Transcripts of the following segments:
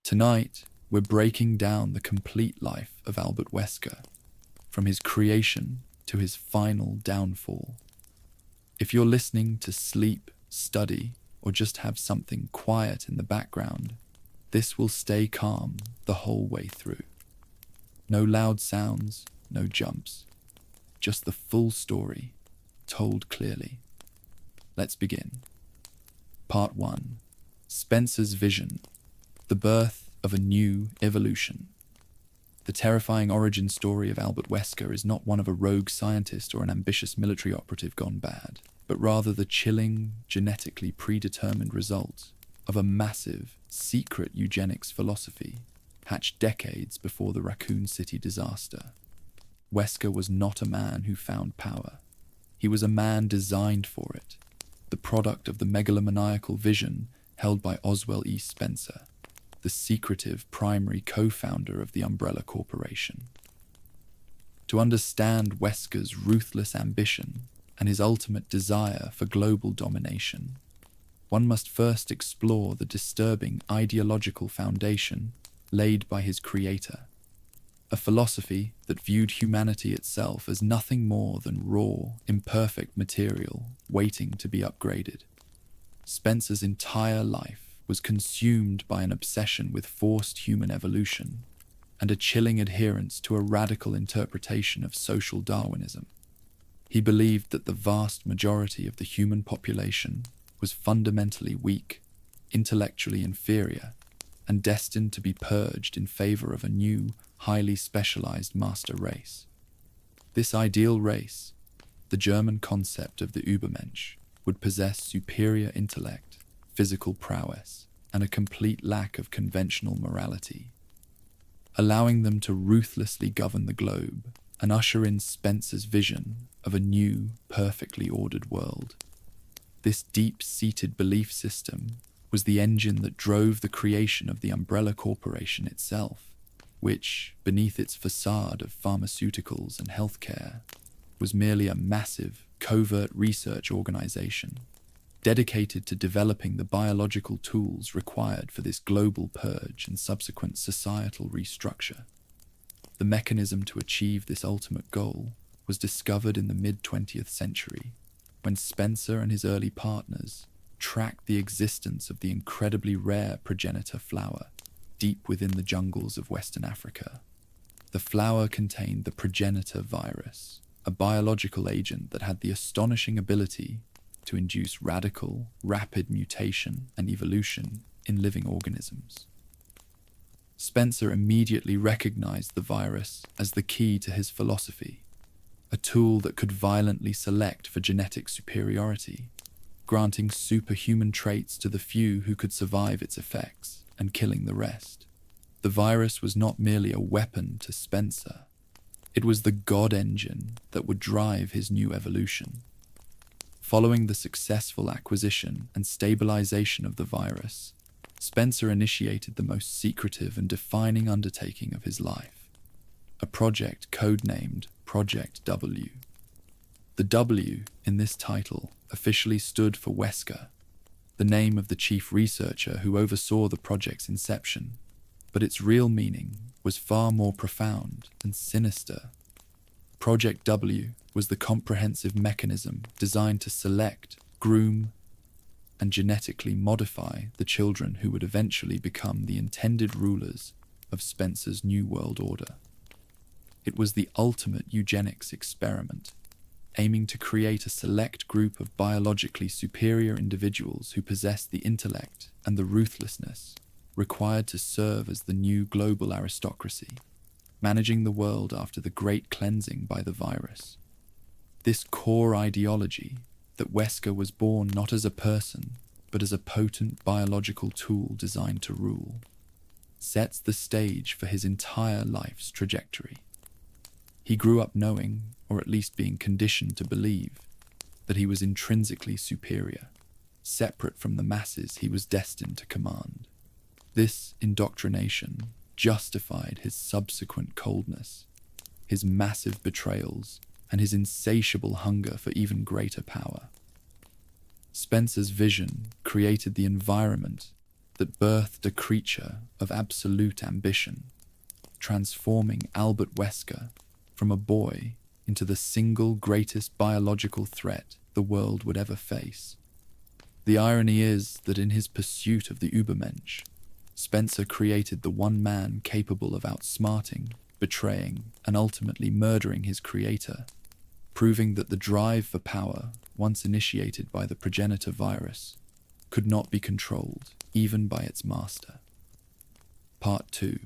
Tonight, we're breaking down the complete life of Albert Wesker, from his creation to his final downfall. If you're listening to sleep, study, or just have something quiet in the background, this will stay calm the whole way through. No loud sounds, no jumps, just the full story, told clearly. Let's begin. Part 1. Spencer's Vision, the birth of a new evolution. The terrifying origin story of Albert Wesker is not one of a rogue scientist or an ambitious military operative gone bad, but rather the chilling, genetically predetermined result of a massive, secret eugenics philosophy hatched decades before the Raccoon City disaster. Wesker was not a man who found power. He was a man designed for it, the product of the megalomaniacal vision held by Oswell E. Spencer, the secretive primary co-founder of the Umbrella Corporation. To understand Wesker's ruthless ambition and his ultimate desire for global domination, one must first explore the disturbing ideological foundation laid by his creator, a philosophy that viewed humanity itself as nothing more than raw, imperfect material waiting to be upgraded. Spencer's entire life was consumed by an obsession with forced human evolution and a chilling adherence to a radical interpretation of social Darwinism. He believed that the vast majority of the human population was fundamentally weak, intellectually inferior, and destined to be purged in favor of a new, highly specialized master race. This ideal race, the German concept of the Übermensch, would possess superior intellect, physical prowess, and a complete lack of conventional morality, allowing them to ruthlessly govern the globe and usher in Spencer's vision of a new, perfectly ordered world. This deep-seated belief system was the engine that drove the creation of the Umbrella Corporation itself, which, beneath its facade of pharmaceuticals and healthcare, was merely a massive, covert research organization dedicated to developing the biological tools required for this global purge and subsequent societal restructure. The mechanism to achieve this ultimate goal was discovered in the mid-20th century, when Spencer and his early partners tracked the existence of the incredibly rare progenitor flower deep within the jungles of Western Africa. The flower contained the progenitor virus, a biological agent that had the astonishing ability to induce radical, rapid mutation and evolution in living organisms. Spencer immediately recognized the virus as the key to his philosophy, a tool that could violently select for genetic superiority, granting superhuman traits to the few who could survive its effects and killing the rest. The virus was not merely a weapon to Spencer. It was the God engine that would drive his new evolution. Following the successful acquisition and stabilization of the virus, Spencer initiated the most secretive and defining undertaking of his life, a project codenamed Project W. The W in this title officially stood for Wesker, the name of the chief researcher who oversaw the project's inception, but its real meaning was far more profound and sinister. Project W was the comprehensive mechanism designed to select, groom, and genetically modify the children who would eventually become the intended rulers of Spencer's New World Order. It was the ultimate eugenics experiment, aiming to create a select group of biologically superior individuals who possessed the intellect and the ruthlessness required to serve as the new global aristocracy, managing the world after the great cleansing by the virus. This core ideology, that Wesker was born not as a person, but as a potent biological tool designed to rule, sets the stage for his entire life's trajectory. He grew up knowing, or at least being conditioned to believe, that he was intrinsically superior, separate from the masses he was destined to command. This indoctrination justified his subsequent coldness, his massive betrayals, and his insatiable hunger for even greater power. Spencer's vision created the environment that birthed a creature of absolute ambition, transforming Albert Wesker from a boy into the single greatest biological threat the world would ever face. The irony is that in his pursuit of the Übermensch, Spencer created the one man capable of outsmarting, betraying, and ultimately murdering his creator, proving that the drive for power, once initiated by the progenitor virus, could not be controlled even by its master. Part 2.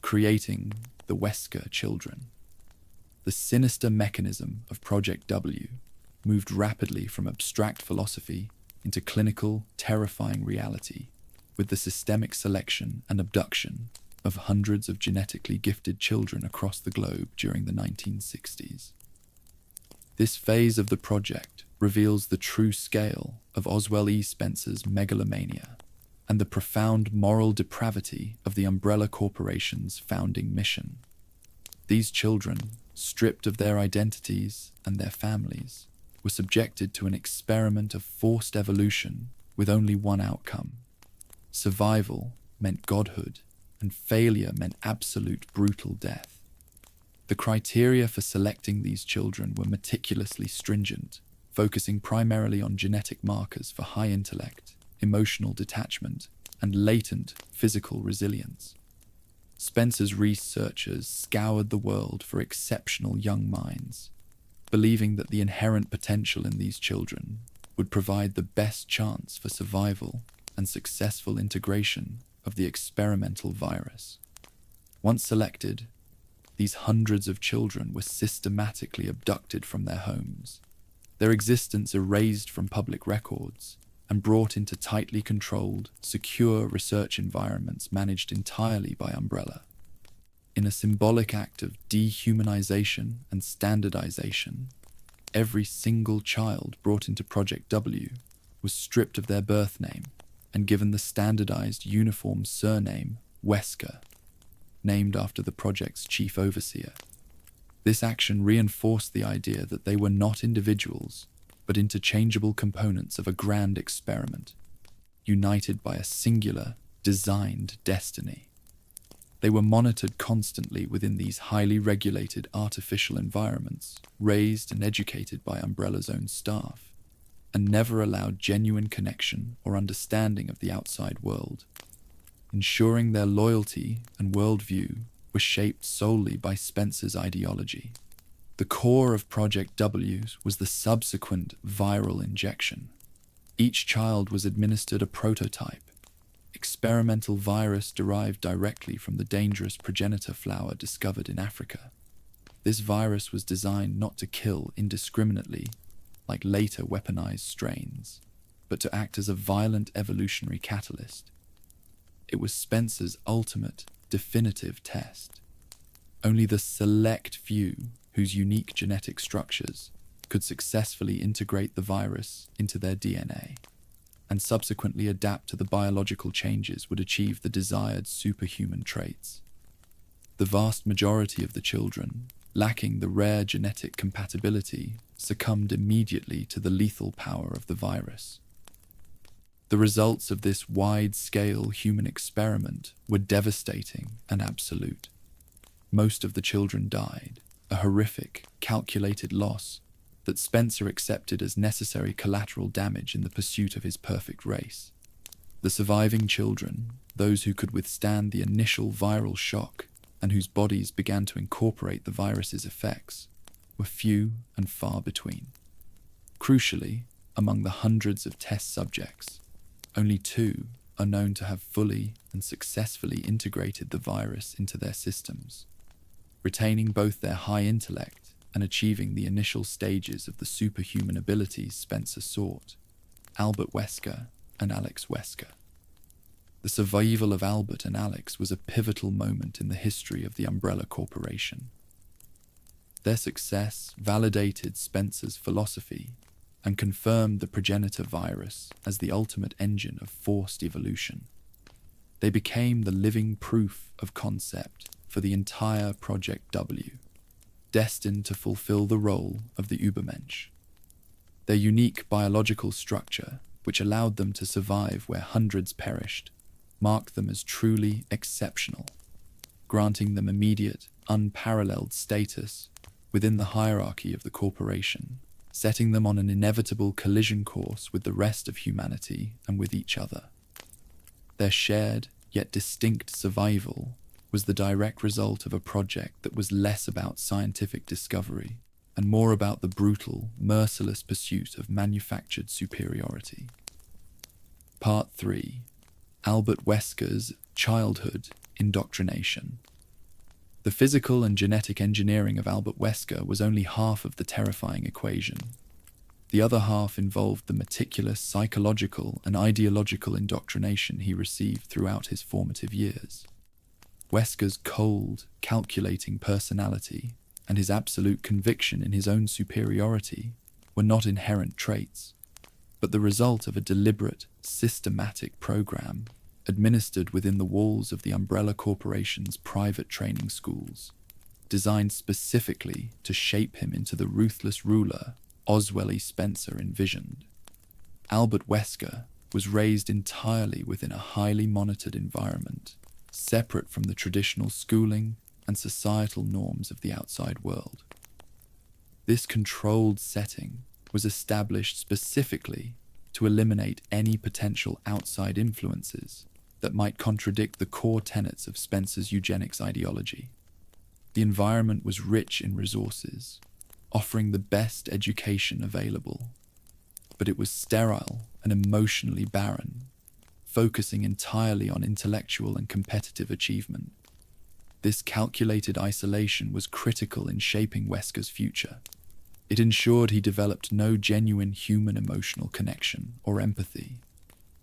Creating the Wesker Children. The sinister mechanism of Project W moved rapidly from abstract philosophy into clinical, terrifying reality, with the systemic selection and abduction of hundreds of genetically gifted children across the globe during the 1960s. This phase of the project reveals the true scale of Oswell E. Spencer's megalomania and the profound moral depravity of the Umbrella Corporation's founding mission. These children, stripped of their identities and their families, were subjected to an experiment of forced evolution with only one outcome. Survival meant godhood, and failure meant absolute brutal death. The criteria for selecting these children were meticulously stringent, focusing primarily on genetic markers for high intellect, emotional detachment, and latent physical resilience. Spencer's researchers scoured the world for exceptional young minds, believing that the inherent potential in these children would provide the best chance for survival and successful integration of the experimental virus. Once selected, these hundreds of children were systematically abducted from their homes, their existence erased from public records, and brought into tightly controlled, secure research environments managed entirely by Umbrella. In a symbolic act of dehumanization and standardization, every single child brought into Project W was stripped of their birth name and given the standardized uniform surname Wesker, named after the project's chief overseer. This action reinforced the idea that they were not individuals, but interchangeable components of a grand experiment, united by a singular, designed destiny. They were monitored constantly within these highly regulated artificial environments, raised and educated by Umbrella's own staff, and never allowed genuine connection or understanding of the outside world, ensuring their loyalty and worldview were shaped solely by Spencer's ideology. The core of Project W was the subsequent viral injection. Each child was administered a prototype, experimental virus derived directly from the dangerous progenitor flower discovered in Africa. This virus was designed not to kill indiscriminately, like later weaponized strains, but to act as a violent evolutionary catalyst. It was Spencer's ultimate, definitive test. Only the select few whose unique genetic structures could successfully integrate the virus into their DNA and subsequently adapt to the biological changes would achieve the desired superhuman traits. The vast majority of the children, lacking the rare genetic compatibility, succumbed immediately to the lethal power of the virus. The results of this wide-scale human experiment were devastating and absolute. Most of the children died, a horrific, calculated loss that Spencer accepted as necessary collateral damage in the pursuit of his perfect race. The surviving children, those who could withstand the initial viral shock and whose bodies began to incorporate the virus's effects, were few and far between. Crucially, among the hundreds of test subjects, only 2 are known to have fully and successfully integrated the virus into their systems, retaining both their high intellect and achieving the initial stages of the superhuman abilities Spencer sought: Albert Wesker and Alex Wesker. The survival of Albert and Alex was a pivotal moment in the history of the Umbrella Corporation. Their success validated Spencer's philosophy and confirmed the progenitor virus as the ultimate engine of forced evolution. They became the living proof of concept for the entire Project W, destined to fulfill the role of the Übermensch. Their unique biological structure, which allowed them to survive where hundreds perished, marked them as truly exceptional, granting them immediate, unparalleled status within the hierarchy of the corporation, setting them on an inevitable collision course with the rest of humanity and with each other. Their shared, yet distinct survival was the direct result of a project that was less about scientific discovery and more about the brutal, merciless pursuit of manufactured superiority. Part 3. Albert Wesker's Childhood Indoctrination. The physical and genetic engineering of Albert Wesker was only half of the terrifying equation. The other half involved the meticulous psychological and ideological indoctrination he received throughout his formative years. Wesker's cold, calculating personality and his absolute conviction in his own superiority were not inherent traits, but the result of a deliberate, systematic program administered within the walls of the Umbrella Corporation's private training schools, designed specifically to shape him into the ruthless ruler Oswell E. Spencer envisioned. Albert Wesker was raised entirely within a highly monitored environment, separate from the traditional schooling and societal norms of the outside world. This controlled setting was established specifically to eliminate any potential outside influences that might contradict the core tenets of Spencer's eugenics ideology. The environment was rich in resources, offering the best education available, but it was sterile and emotionally barren, focusing entirely on intellectual and competitive achievement. This calculated isolation was critical in shaping Wesker's future. It ensured he developed no genuine human emotional connection or empathy,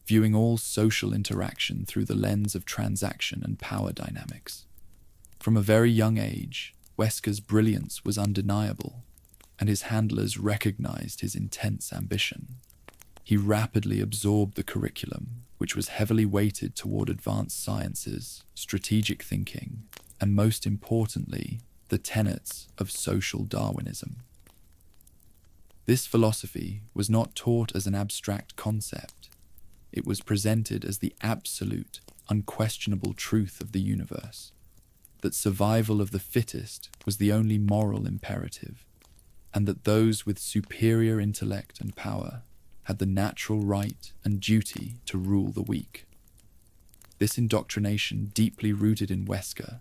viewing all social interaction through the lens of transaction and power dynamics. From a very young age, Wesker's brilliance was undeniable, and his handlers recognized his intense ambition. He rapidly absorbed the curriculum, which was heavily weighted toward advanced sciences, strategic thinking, and most importantly, the tenets of social Darwinism. This philosophy was not taught as an abstract concept. It was presented as the absolute, unquestionable truth of the universe, that survival of the fittest was the only moral imperative, and that those with superior intellect and power had the natural right and duty to rule the weak. This indoctrination deeply rooted in Wesker,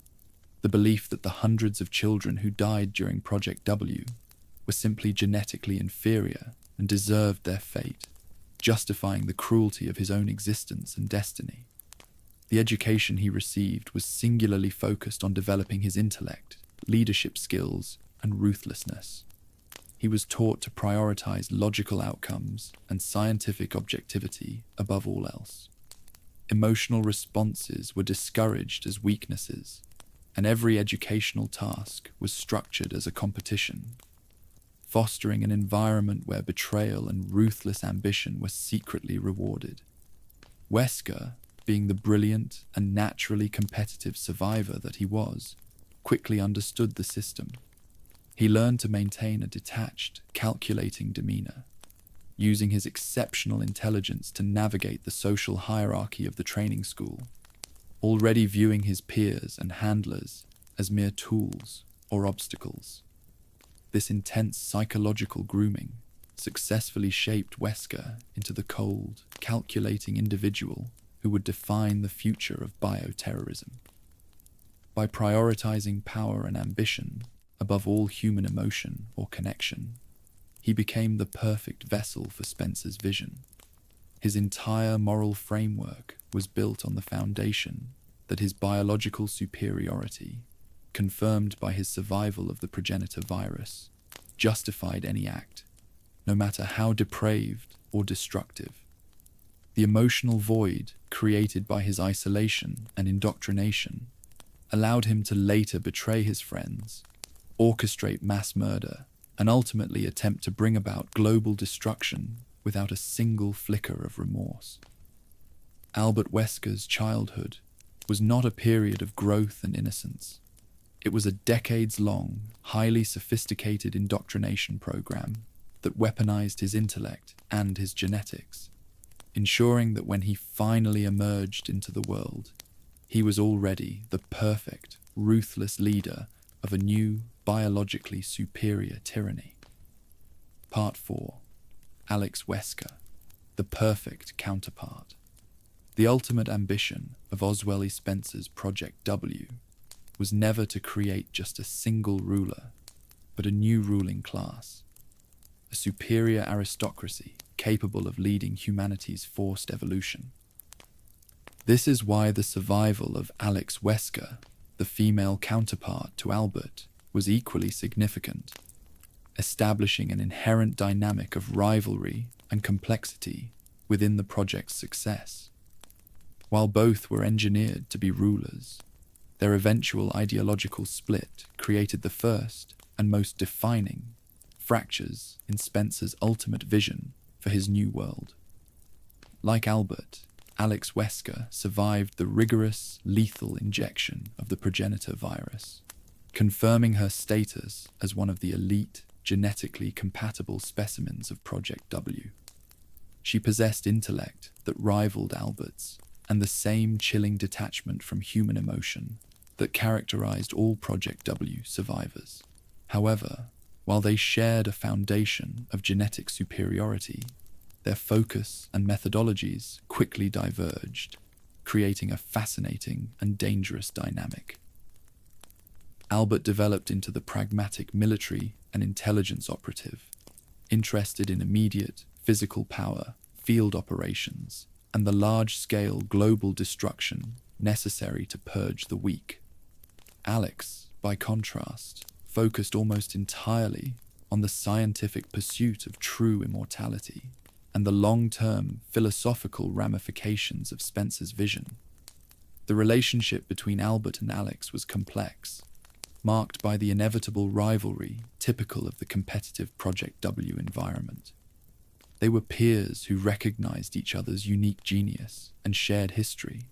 the belief that the hundreds of children who died during Project W were simply genetically inferior and deserved their fate, justifying the cruelty of his own existence and destiny. The education he received was singularly focused on developing his intellect, leadership skills, and ruthlessness. He was taught to prioritize logical outcomes and scientific objectivity above all else. Emotional responses were discouraged as weaknesses, and every educational task was structured as a competition, fostering an environment where betrayal and ruthless ambition were secretly rewarded. Wesker, being the brilliant and naturally competitive survivor that he was, quickly understood the system. He learned to maintain a detached, calculating demeanor, using his exceptional intelligence to navigate the social hierarchy of the training school, already viewing his peers and handlers as mere tools or obstacles. This intense psychological grooming successfully shaped Wesker into the cold, calculating individual who would define the future of bioterrorism. By prioritizing power and ambition above all human emotion or connection, he became the perfect vessel for Spencer's vision. His entire moral framework was built on the foundation that his biological superiority, confirmed by his survival of the progenitor virus, justified any act, no matter how depraved or destructive. The emotional void created by his isolation and indoctrination allowed him to later betray his friends, orchestrate mass murder, and ultimately attempt to bring about global destruction without a single flicker of remorse. Albert Wesker's childhood was not a period of growth and innocence. It was a decades-long, highly sophisticated indoctrination program that weaponized his intellect and his genetics. ensuring that when he finally emerged into the world, he was already the perfect, ruthless leader of a new, biologically superior tyranny. Part 4. Alex Wesker, the perfect counterpart. The ultimate ambition of Oswell E. Spencer's Project W was never to create just a single ruler, but a new ruling class, a superior aristocracy capable of leading humanity's forced evolution. This is why the survival of Alex Wesker, the female counterpart to Albert, was equally significant, establishing an inherent dynamic of rivalry and complexity within the project's success. While both were engineered to be rulers, their eventual ideological split created the first and most defining fractures in Spencer's ultimate vision for his new world. Like Albert, Alex Wesker survived the rigorous, lethal injection of the progenitor virus, confirming her status as one of the elite, genetically compatible specimens of Project W. She possessed intellect that rivaled Albert's, and the same chilling detachment from human emotion that characterized all Project W survivors. However, while they shared a foundation of genetic superiority, their focus and methodologies quickly diverged, creating a fascinating and dangerous dynamic. Albert developed into the pragmatic military and intelligence operative, interested in immediate physical power, field operations, and the large-scale global destruction necessary to purge the weak. Alex, by contrast, focused almost entirely on the scientific pursuit of true immortality and the long-term philosophical ramifications of Spencer's vision. The relationship between Albert and Alex was complex, marked by the inevitable rivalry typical of the competitive Project W environment. They were peers who recognized each other's unique genius and shared history,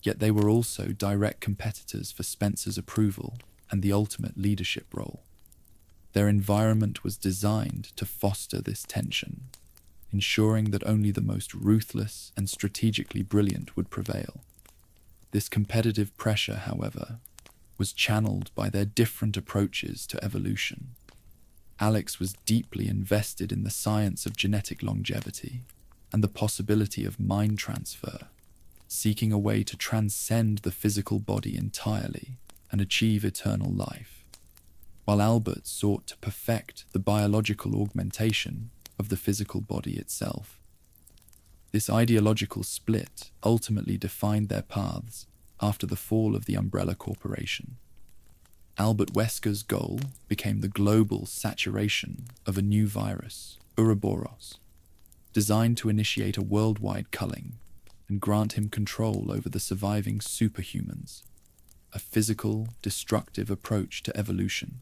yet they were also direct competitors for Spencer's approval and the ultimate leadership role. Their environment was designed to foster this tension, ensuring that only the most ruthless and strategically brilliant would prevail. This competitive pressure, however, was channeled by their different approaches to evolution. Alex was deeply invested in the science of genetic longevity and the possibility of mind transfer, seeking a way to transcend the physical body entirely and achieve eternal life, while Albert sought to perfect the biological augmentation of the physical body itself. This ideological split ultimately defined their paths after the fall of the Umbrella Corporation. Albert Wesker's goal became the global saturation of a new virus, Ouroboros, designed to initiate a worldwide culling and grant him control over the surviving superhumans, a physical, destructive approach to evolution.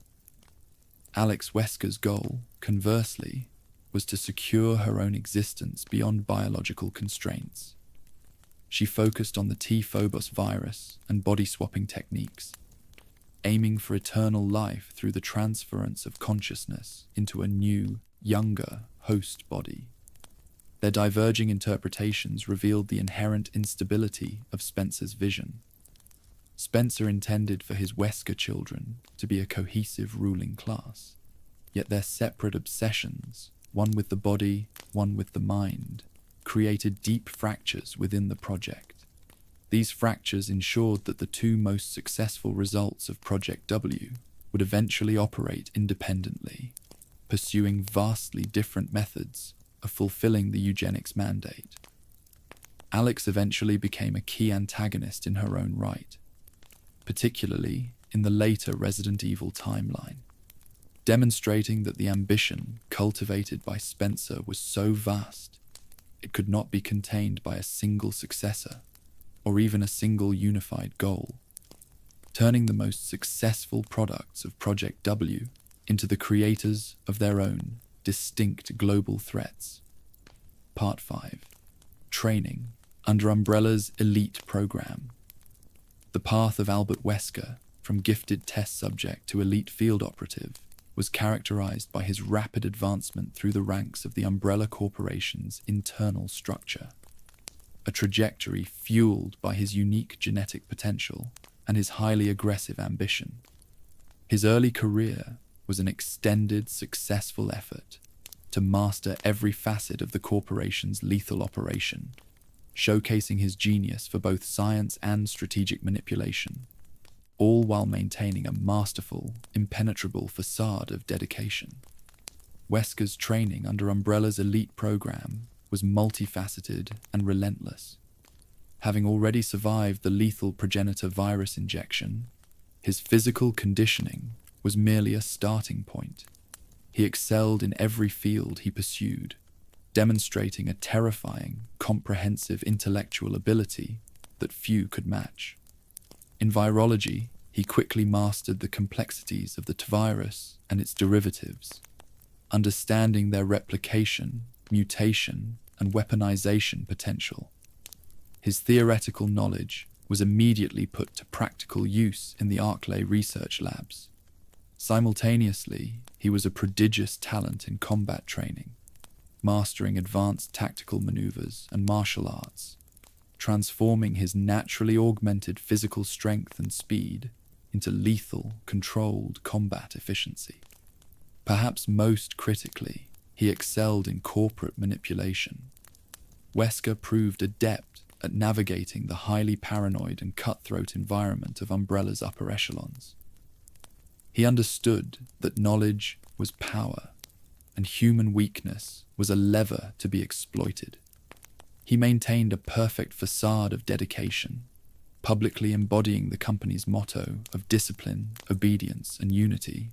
Alex Wesker's goal, conversely, was to secure her own existence beyond biological constraints. She focused on the T-Phobos virus and body-swapping techniques, aiming for eternal life through the transference of consciousness into a new, younger host body. Their diverging interpretations revealed the inherent instability of Spencer's vision. Spencer intended for his Wesker children to be a cohesive ruling class, yet their separate obsessions, one with the body, one with the mind, created deep fractures within the project. These fractures ensured that the two most successful results of Project W would eventually operate independently, pursuing vastly different methods of fulfilling the eugenics mandate. Alex eventually became a key antagonist in her own right, particularly in the later Resident Evil timeline, demonstrating that the ambition cultivated by Spencer was so vast it could not be contained by a single successor or even a single unified goal, turning the most successful products of Project W into the creators of their own distinct global threats. Part 5. Training under Umbrella's elite program. The path of Albert Wesker, from gifted test subject to elite field operative, was characterized by his rapid advancement through the ranks of the Umbrella Corporation's internal structure. a trajectory fueled by his unique genetic potential and his highly aggressive ambition. His early career was an extended, successful effort to master every facet of the corporation's lethal operation, showcasing his genius for both science and strategic manipulation, all while maintaining a masterful, impenetrable facade of dedication. Wesker's training under Umbrella's elite program was multifaceted and relentless. Having already survived the lethal progenitor virus injection, his physical conditioning was merely a starting point. He excelled in every field he pursued, demonstrating a terrifying, comprehensive intellectual ability that few could match. In virology, he quickly mastered the complexities of the virus and its derivatives, understanding their replication, mutation, and weaponization potential. His theoretical knowledge was immediately put to practical use in the Arklay research labs. Simultaneously, he was a prodigious talent in combat training, mastering advanced tactical maneuvers and martial arts, transforming his naturally augmented physical strength and speed into lethal, controlled combat efficiency. Perhaps most critically, he excelled in corporate manipulation. Wesker proved adept at navigating the highly paranoid and cutthroat environment of Umbrella's upper echelons. He understood that knowledge was power, and human weakness was a lever to be exploited. He maintained a perfect facade of dedication, publicly embodying the company's motto of discipline, obedience, and unity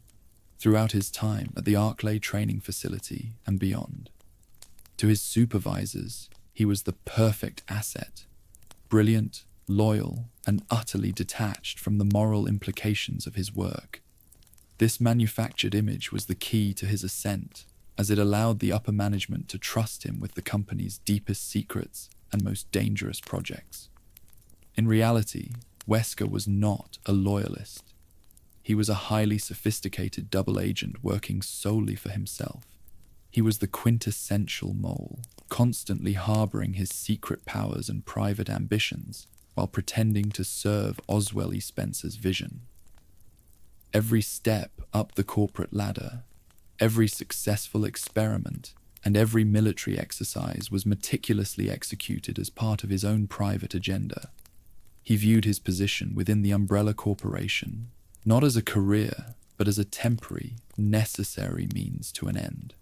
throughout his time at the Arklay training facility and beyond. To his supervisors, he was the perfect asset, brilliant, loyal, and utterly detached from the moral implications of his work. This manufactured image was the key to his ascent, as it allowed the upper management to trust him with the company's deepest secrets and most dangerous projects. In reality, Wesker was not a loyalist. He was a highly sophisticated double agent working solely for himself. He was the quintessential mole, constantly harboring his secret powers and private ambitions while pretending to serve Oswell E. Spencer's vision. Every step up the corporate ladder, every successful experiment, and every military exercise was meticulously executed as part of his own private agenda. He viewed his position within the Umbrella Corporation not as a career, but as a temporary, necessary means to an end.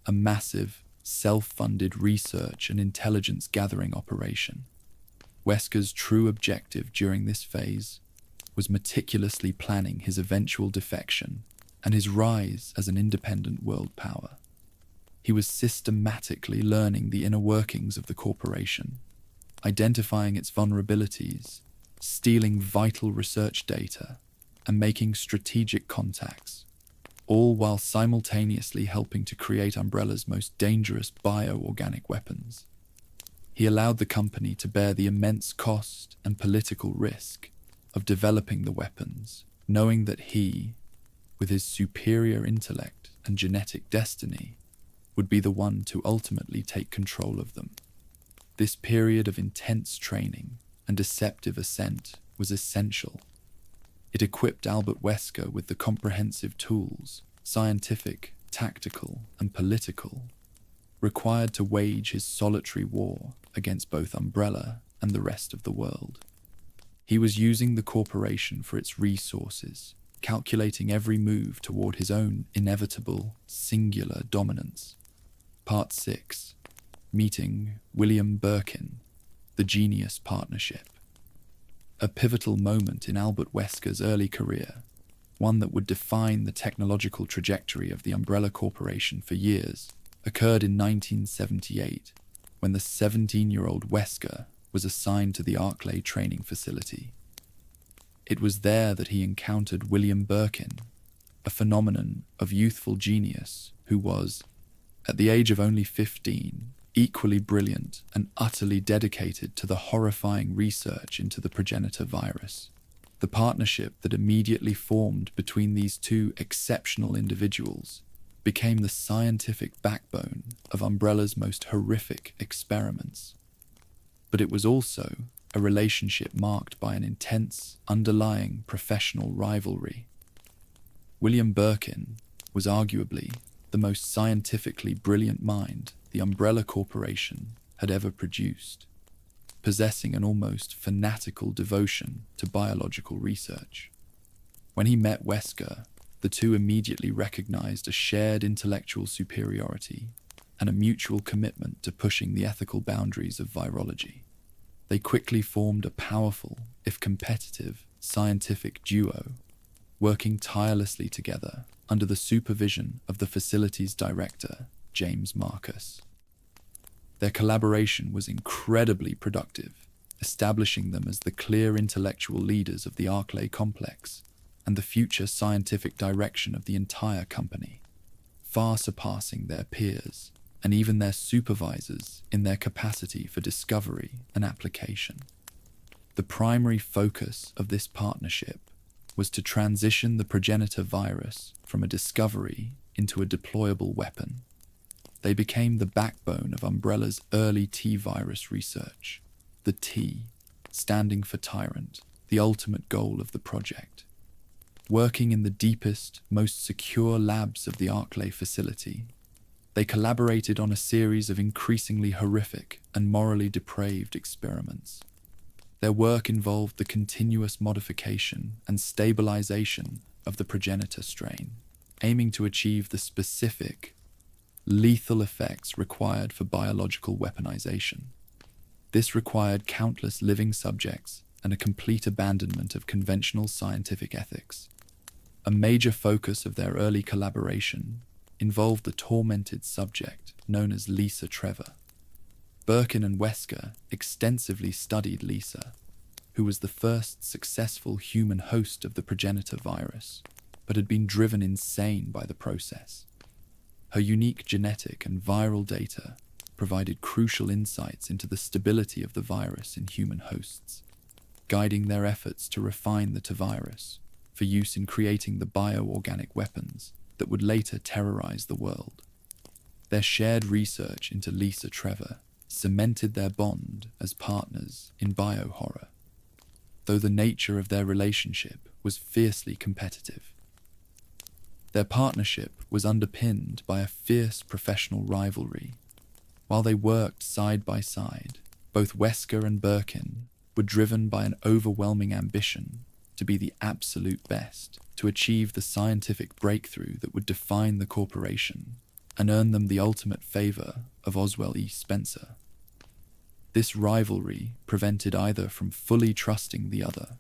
A massive, self-funded research and intelligence gathering operation. Wesker's true objective during this phase was meticulously planning his eventual defection and his rise as an independent world power. He was systematically learning the inner workings of the corporation, identifying its vulnerabilities, stealing vital research data, and making strategic contacts, all while simultaneously helping to create Umbrella's most dangerous bioorganic weapons. He allowed the company to bear the immense cost and political risk of developing the weapons, knowing that he, with his superior intellect and genetic destiny, would be the one to ultimately take control of them. This period of intense training and deceptive ascent was essential. It equipped Albert Wesker with the comprehensive tools, scientific, tactical, and political, required to wage his solitary war against both Umbrella and the rest of the world. He was using the corporation for its resources, calculating every move toward his own inevitable, singular dominance. Part 6. Meeting William Birkin, the Genius Partnership. A pivotal moment in Albert Wesker's early career, one that would define the technological trajectory of the Umbrella Corporation for years, occurred in 1978, when the 17-year-old Wesker was assigned to the Arklay training facility. It was there that he encountered William Birkin, a phenomenon of youthful genius who was, at the age of only 15, equally brilliant and utterly dedicated to the horrifying research into the progenitor virus. The partnership that immediately formed between these two exceptional individuals became the scientific backbone of Umbrella's most horrific experiments. but it was also a relationship marked by an intense, underlying professional rivalry. William Birkin was arguably the most scientifically brilliant mind the Umbrella Corporation had ever produced, possessing an almost fanatical devotion to biological research. When he met Wesker, the two immediately recognized a shared intellectual superiority and a mutual commitment to pushing the ethical boundaries of virology. They quickly formed a powerful, if competitive, scientific duo, working tirelessly together under the supervision of the facility's director, James Marcus. Their collaboration was incredibly productive, establishing them as the clear intellectual leaders of the Arklay complex and the future scientific direction of the entire company, far surpassing their peers and even their supervisors in their capacity for discovery and application. The primary focus of this partnership was to transition the progenitor virus from a discovery into a deployable weapon. They became the backbone of Umbrella's early T-virus research, the T standing for Tyrant, the ultimate goal of the project. Working in the deepest, most secure labs of the Arklay facility, they collaborated on a series of increasingly horrific and morally depraved experiments. Their work involved the continuous modification and stabilization of the progenitor strain, aiming to achieve the specific, lethal effects required for biological weaponization. This required countless living subjects and a complete abandonment of conventional scientific ethics. A major focus of their early collaboration involved the tormented subject known as Lisa Trevor. Birkin and Wesker extensively studied Lisa, who was the first successful human host of the progenitor virus, but had been driven insane by the process. Her unique genetic and viral data provided crucial insights into the stability of the virus in human hosts, guiding their efforts to refine the T-virus for use in creating the bioorganic weapons that would later terrorize the world. Their shared research into Lisa Trevor cemented their bond as partners in biohorror, though the nature of their relationship was fiercely competitive. Their partnership was underpinned by a fierce professional rivalry. While they worked side by side, both Wesker and Birkin were driven by an overwhelming ambition to be the absolute best, to achieve the scientific breakthrough that would define the corporation and earn them the ultimate favor of Oswell E. Spencer. This rivalry prevented either from fully trusting the other,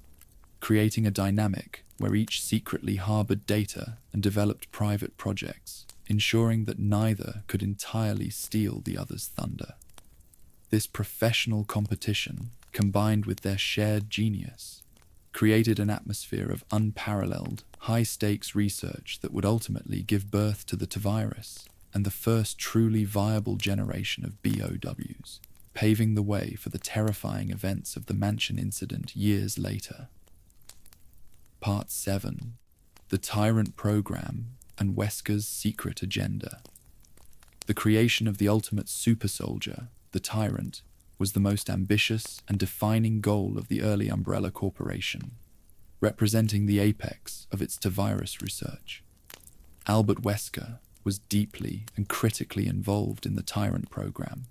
creating a dynamic where each secretly harbored data and developed private projects, ensuring that neither could entirely steal the other's thunder. This professional competition, combined with their shared genius, created an atmosphere of unparalleled, high-stakes research that would ultimately give birth to the T-virus and the first truly viable generation of BOWs, paving the way for the terrifying events of the Mansion Incident years later. Part 7. The Tyrant Program and Wesker's Secret Agenda. The creation of the ultimate super soldier, the Tyrant, was the most ambitious and defining goal of the early Umbrella Corporation, representing the apex of its T-virus research. Albert Wesker was deeply and critically involved in the Tyrant program,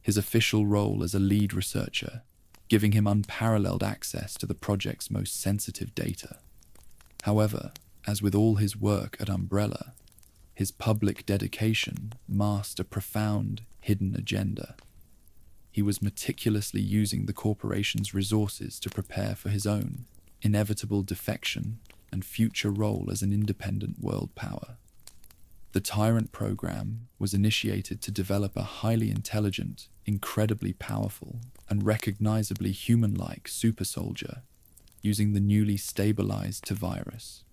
his official role as a lead researcher giving him unparalleled access to the project's most sensitive data. However, as with all his work at Umbrella, his public dedication masked a profound, hidden agenda. He was meticulously using the corporation's resources to prepare for his own inevitable defection and future role as an independent world power. The Tyrant program was initiated to develop a highly intelligent, incredibly powerful, and recognizably human-like super soldier using the newly stabilized T-virus.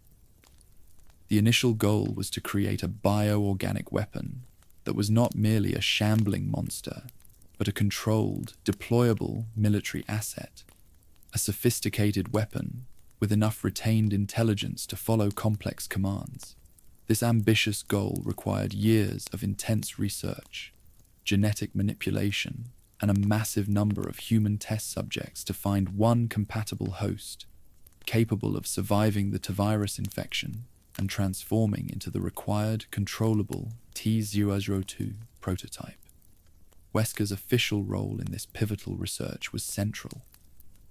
The initial goal was to create a bioorganic weapon that was not merely a shambling monster, but a controlled, deployable military asset, a sophisticated weapon with enough retained intelligence to follow complex commands. This ambitious goal required years of intense research, genetic manipulation, and a massive number of human test subjects to find one compatible host capable of surviving the T-virus infection and transforming into the required controllable T002 prototype. Wesker's official role in this pivotal research was central.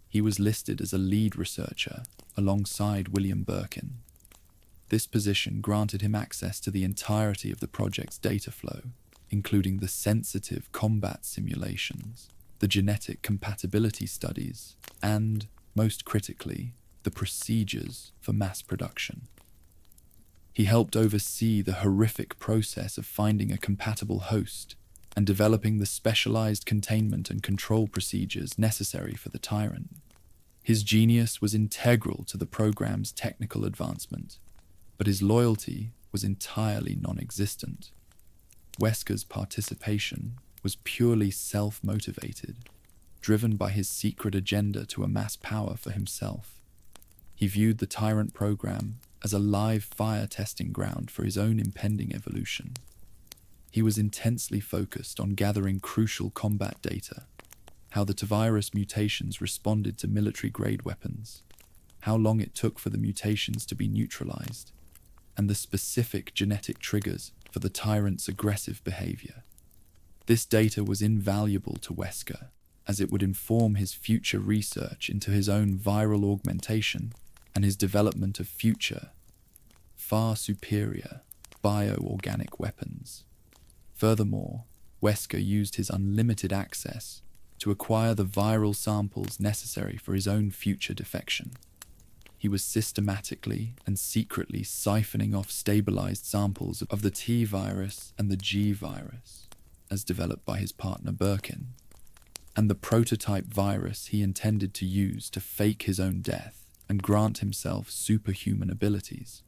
He was listed as a lead researcher alongside William Birkin. This position granted him access to the entirety of the project's data flow, including the sensitive combat simulations, the genetic compatibility studies, and, most critically, the procedures for mass production. He helped oversee the horrific process of finding a compatible host and developing the specialized containment and control procedures necessary for the tyrant. His genius was integral to the program's technical advancement, but his loyalty was entirely non-existent. Wesker's participation was purely self-motivated, driven by his secret agenda to amass power for himself. He viewed the Tyrant program as a live fire testing ground for his own impending evolution. He was intensely focused on gathering crucial combat data, how the T-virus mutations responded to military-grade weapons, how long it took for the mutations to be neutralized, and the specific genetic triggers for the Tyrant's aggressive behavior. This data was invaluable to Wesker, as it would inform his future research into his own viral augmentation and his development of future, far superior bioorganic weapons. Furthermore, Wesker used his unlimited access to acquire the viral samples necessary for his own future defection. He was systematically and secretly siphoning off stabilized samples of the T virus and the G virus, as developed by his partner Birkin, and the prototype virus he intended to use to fake his own death and grant himself superhuman abilities.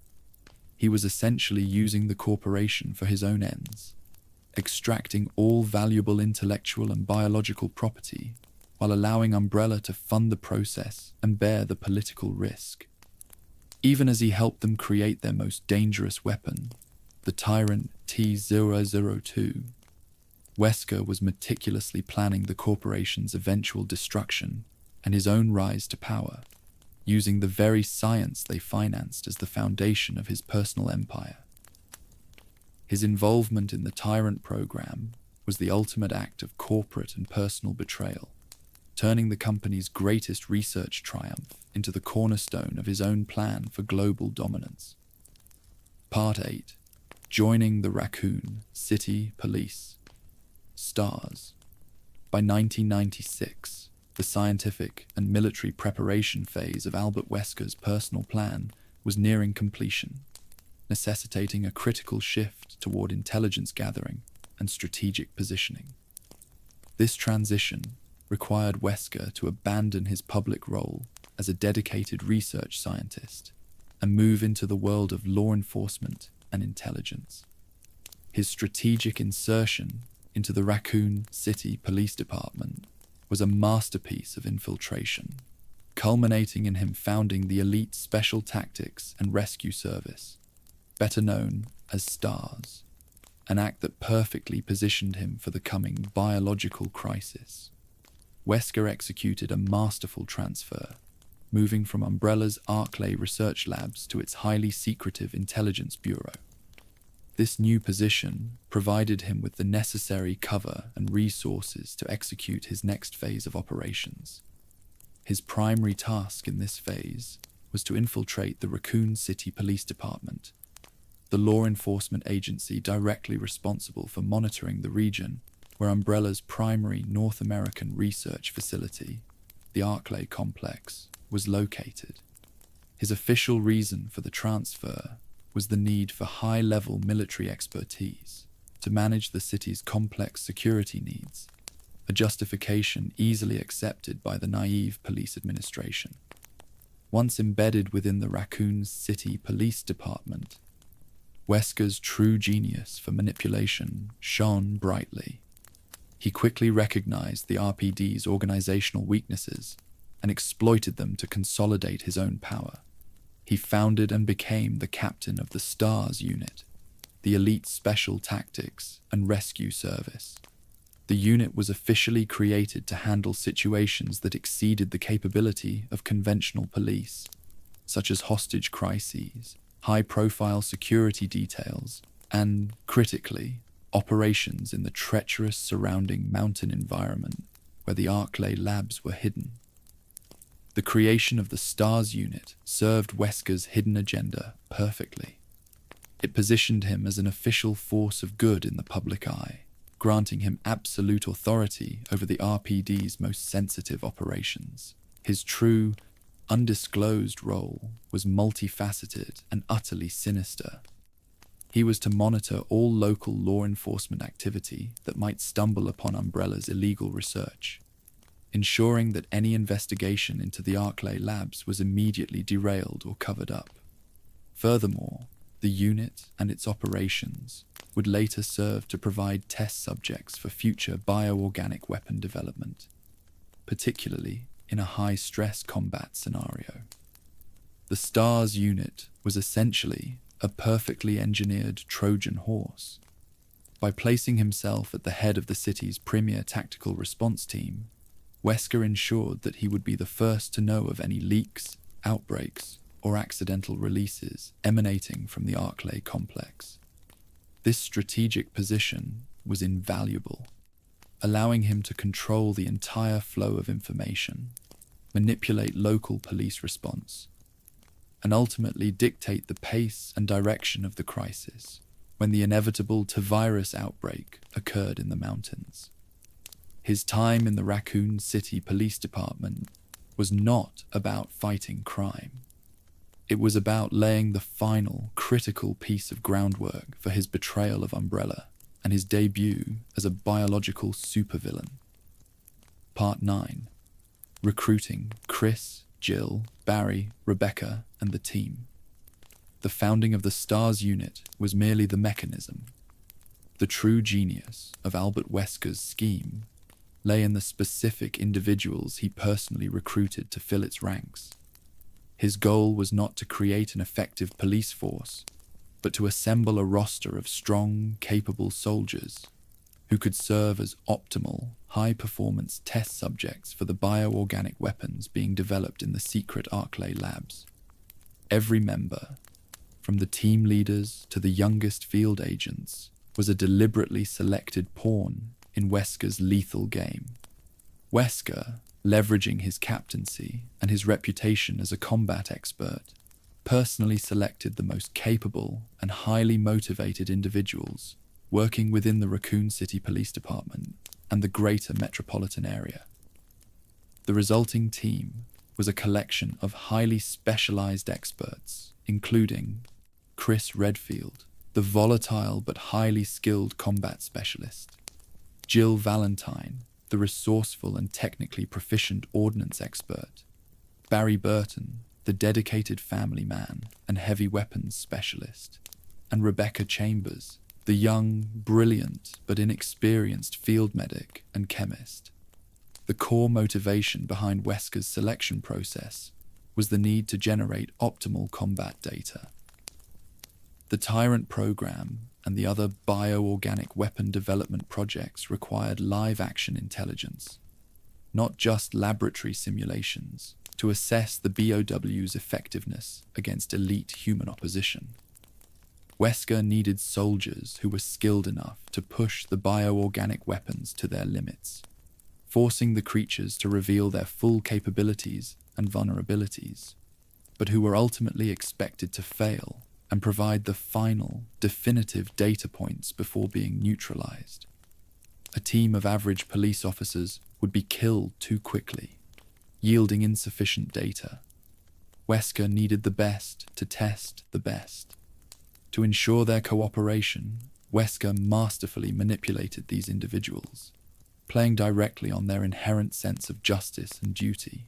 He was essentially using the corporation for his own ends, extracting all valuable intellectual and biological property while allowing Umbrella to fund the process and bear the political risk. Even as he helped them create their most dangerous weapon, the Tyrant T002, Wesker was meticulously planning the corporation's eventual destruction and his own rise to power, using the very science they financed as the foundation of his personal empire. His involvement in the Tyrant program was the ultimate act of corporate and personal betrayal, turning the company's greatest research triumph into the cornerstone of his own plan for global dominance. Part 8. Joining the Raccoon City Police. S.T.A.R.S. By 1996, the scientific and military preparation phase of Albert Wesker's personal plan was nearing completion, necessitating a critical shift toward intelligence gathering and strategic positioning. This transition required Wesker to abandon his public role as a dedicated research scientist and move into the world of law enforcement and intelligence. His strategic insertion into the Raccoon City Police Department was a masterpiece of infiltration, culminating in him founding the elite Special Tactics and Rescue Service, better known as S.T.A.R.S, an act that perfectly positioned him for the coming biological crisis. Wesker executed a masterful transfer, moving from Umbrella's Arklay research labs to its highly secretive intelligence bureau. This new position provided him with the necessary cover and resources to execute his next phase of operations. His primary task in this phase was to infiltrate the Raccoon City Police Department, the law enforcement agency directly responsible for monitoring the region where Umbrella's primary North American research facility, the Arklay complex, was located. His official reason for the transfer was the need for high-level military expertise to manage the city's complex security needs, a justification easily accepted by the naive police administration. Once embedded within the Raccoon City Police Department, Wesker's true genius for manipulation shone brightly. He quickly recognized the RPD's organizational weaknesses and exploited them to consolidate his own power. He founded and became the captain of the S.T.A.R.S unit, the elite Special Tactics and Rescue Service. The unit was officially created to handle situations that exceeded the capability of conventional police, such as hostage crises, high-profile security details, and, critically, operations in the treacherous surrounding mountain environment where the Arklay labs were hidden. The creation of the S.T.A.R.S unit served Wesker's hidden agenda perfectly. It positioned him as an official force of good in the public eye, granting him absolute authority over the RPD's most sensitive operations. His true, undisclosed role was multifaceted and utterly sinister. He was to monitor all local law enforcement activity that might stumble upon Umbrella's illegal research, ensuring that any investigation into the Arklay labs was immediately derailed or covered up. Furthermore, the unit and its operations would later serve to provide test subjects for future bioorganic weapon development, particularly in a high-stress combat scenario. The S.T.A.R.S unit was essentially a perfectly engineered Trojan horse. By placing himself at the head of the city's premier tactical response team, Wesker ensured that he would be the first to know of any leaks, outbreaks, or accidental releases emanating from the Arklay complex. This strategic position was invaluable, allowing him to control the entire flow of information, manipulate local police response, and ultimately dictate the pace and direction of the crisis when the inevitable T-virus outbreak occurred in the mountains. His time in the Raccoon City Police Department was not about fighting crime. It was about laying the final, critical piece of groundwork for his betrayal of Umbrella and his debut as a biological supervillain. Part 9. Recruiting Chris, Jill, Barry, Rebecca, and the team. The founding of the S.T.A.R.S unit was merely the mechanism. The true genius of Albert Wesker's scheme lay in the specific individuals he personally recruited to fill its ranks. His goal was not to create an effective police force, but to assemble a roster of strong, capable soldiers who could serve as optimal, high-performance test subjects for the bioorganic weapons being developed in the secret Arklay labs. Every member, from the team leaders to the youngest field agents, was a deliberately selected pawn in Wesker's lethal game. Wesker, leveraging his captaincy and his reputation as a combat expert, personally selected the most capable and highly motivated individuals working within the Raccoon City Police Department and the greater metropolitan area. The resulting team was a collection of highly specialized experts, including Chris Redfield, the volatile but highly skilled combat specialist, Jill Valentine, the resourceful and technically proficient ordnance expert, Barry Burton, the dedicated family man and heavy weapons specialist, and Rebecca Chambers, the young, brilliant but inexperienced field medic and chemist. The core motivation behind Wesker's selection process was the need to generate optimal combat data. The Tyrant program and the other bioorganic weapon development projects required live-action intelligence, not just laboratory simulations, to assess the BOW's effectiveness against elite human opposition. Wesker needed soldiers who were skilled enough to push the bioorganic weapons to their limits, forcing the creatures to reveal their full capabilities and vulnerabilities, but who were ultimately expected to fail and provide the final, definitive data points before being neutralized. A team of average police officers would be killed too quickly, yielding insufficient data. Wesker needed the best to test the best. To ensure their cooperation, Wesker masterfully manipulated these individuals, playing directly on their inherent sense of justice and duty.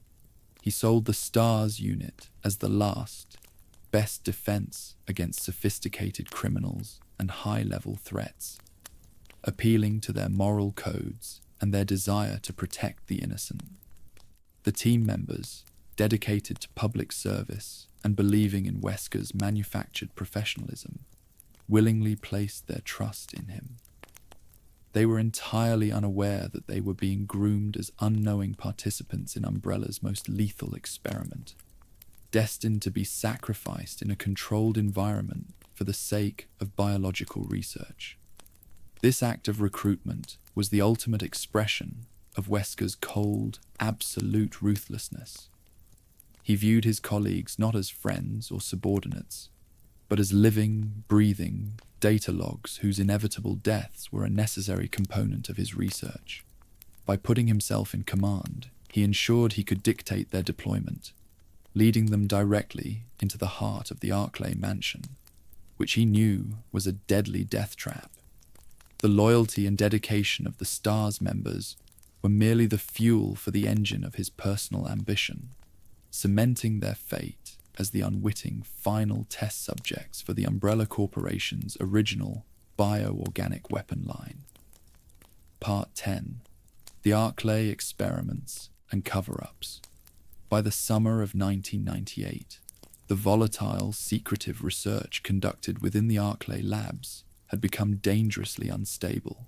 He sold the S.T.A.R.S unit as the last, best defense against sophisticated criminals and high-level threats, appealing to their moral codes and their desire to protect the innocent. The team members, dedicated to public service and believing in Wesker's manufactured professionalism, willingly placed their trust in him. They were entirely unaware that they were being groomed as unknowing participants in Umbrella's most lethal experiment, destined to be sacrificed in a controlled environment for the sake of biological research. This act of recruitment was the ultimate expression of Wesker's cold, absolute ruthlessness. He viewed his colleagues not as friends or subordinates, but as living, breathing data logs whose inevitable deaths were a necessary component of his research. By putting himself in command, he ensured he could dictate their deployment, leading them directly into the heart of the Arklay Mansion, which he knew was a deadly death trap. The loyalty and dedication of the S.T.A.R.S members were merely the fuel for the engine of his personal ambition, cementing their fate as the unwitting final test subjects for the Umbrella Corporation's original bioorganic weapon line. Part 10. The Arklay Experiments and Cover-Ups. By the summer of 1998, the volatile, secretive research conducted within the Arklay labs had become dangerously unstable,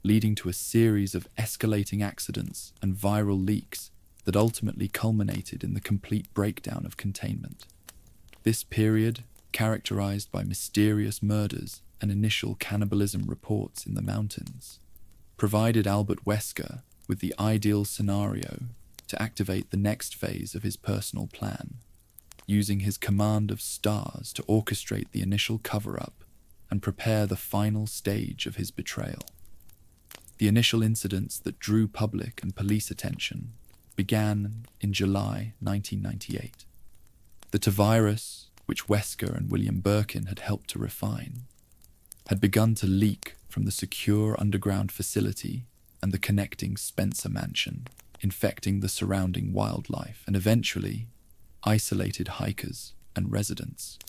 leading to a series of escalating accidents and viral leaks that ultimately culminated in the complete breakdown of containment. This period, characterized by mysterious murders and initial cannibalism reports in the mountains, provided Albert Wesker with the ideal scenario to activate the next phase of his personal plan, using his command of S.T.A.R.S to orchestrate the initial cover-up and prepare the final stage of his betrayal. The initial incidents that drew public and police attention began in July 1998. The S.T.A.R.S, which Wesker and William Birkin had helped to refine, had begun to leak from the secure underground facility and the connecting Spencer Mansion, infecting the surrounding wildlife and eventually isolated hikers and residents.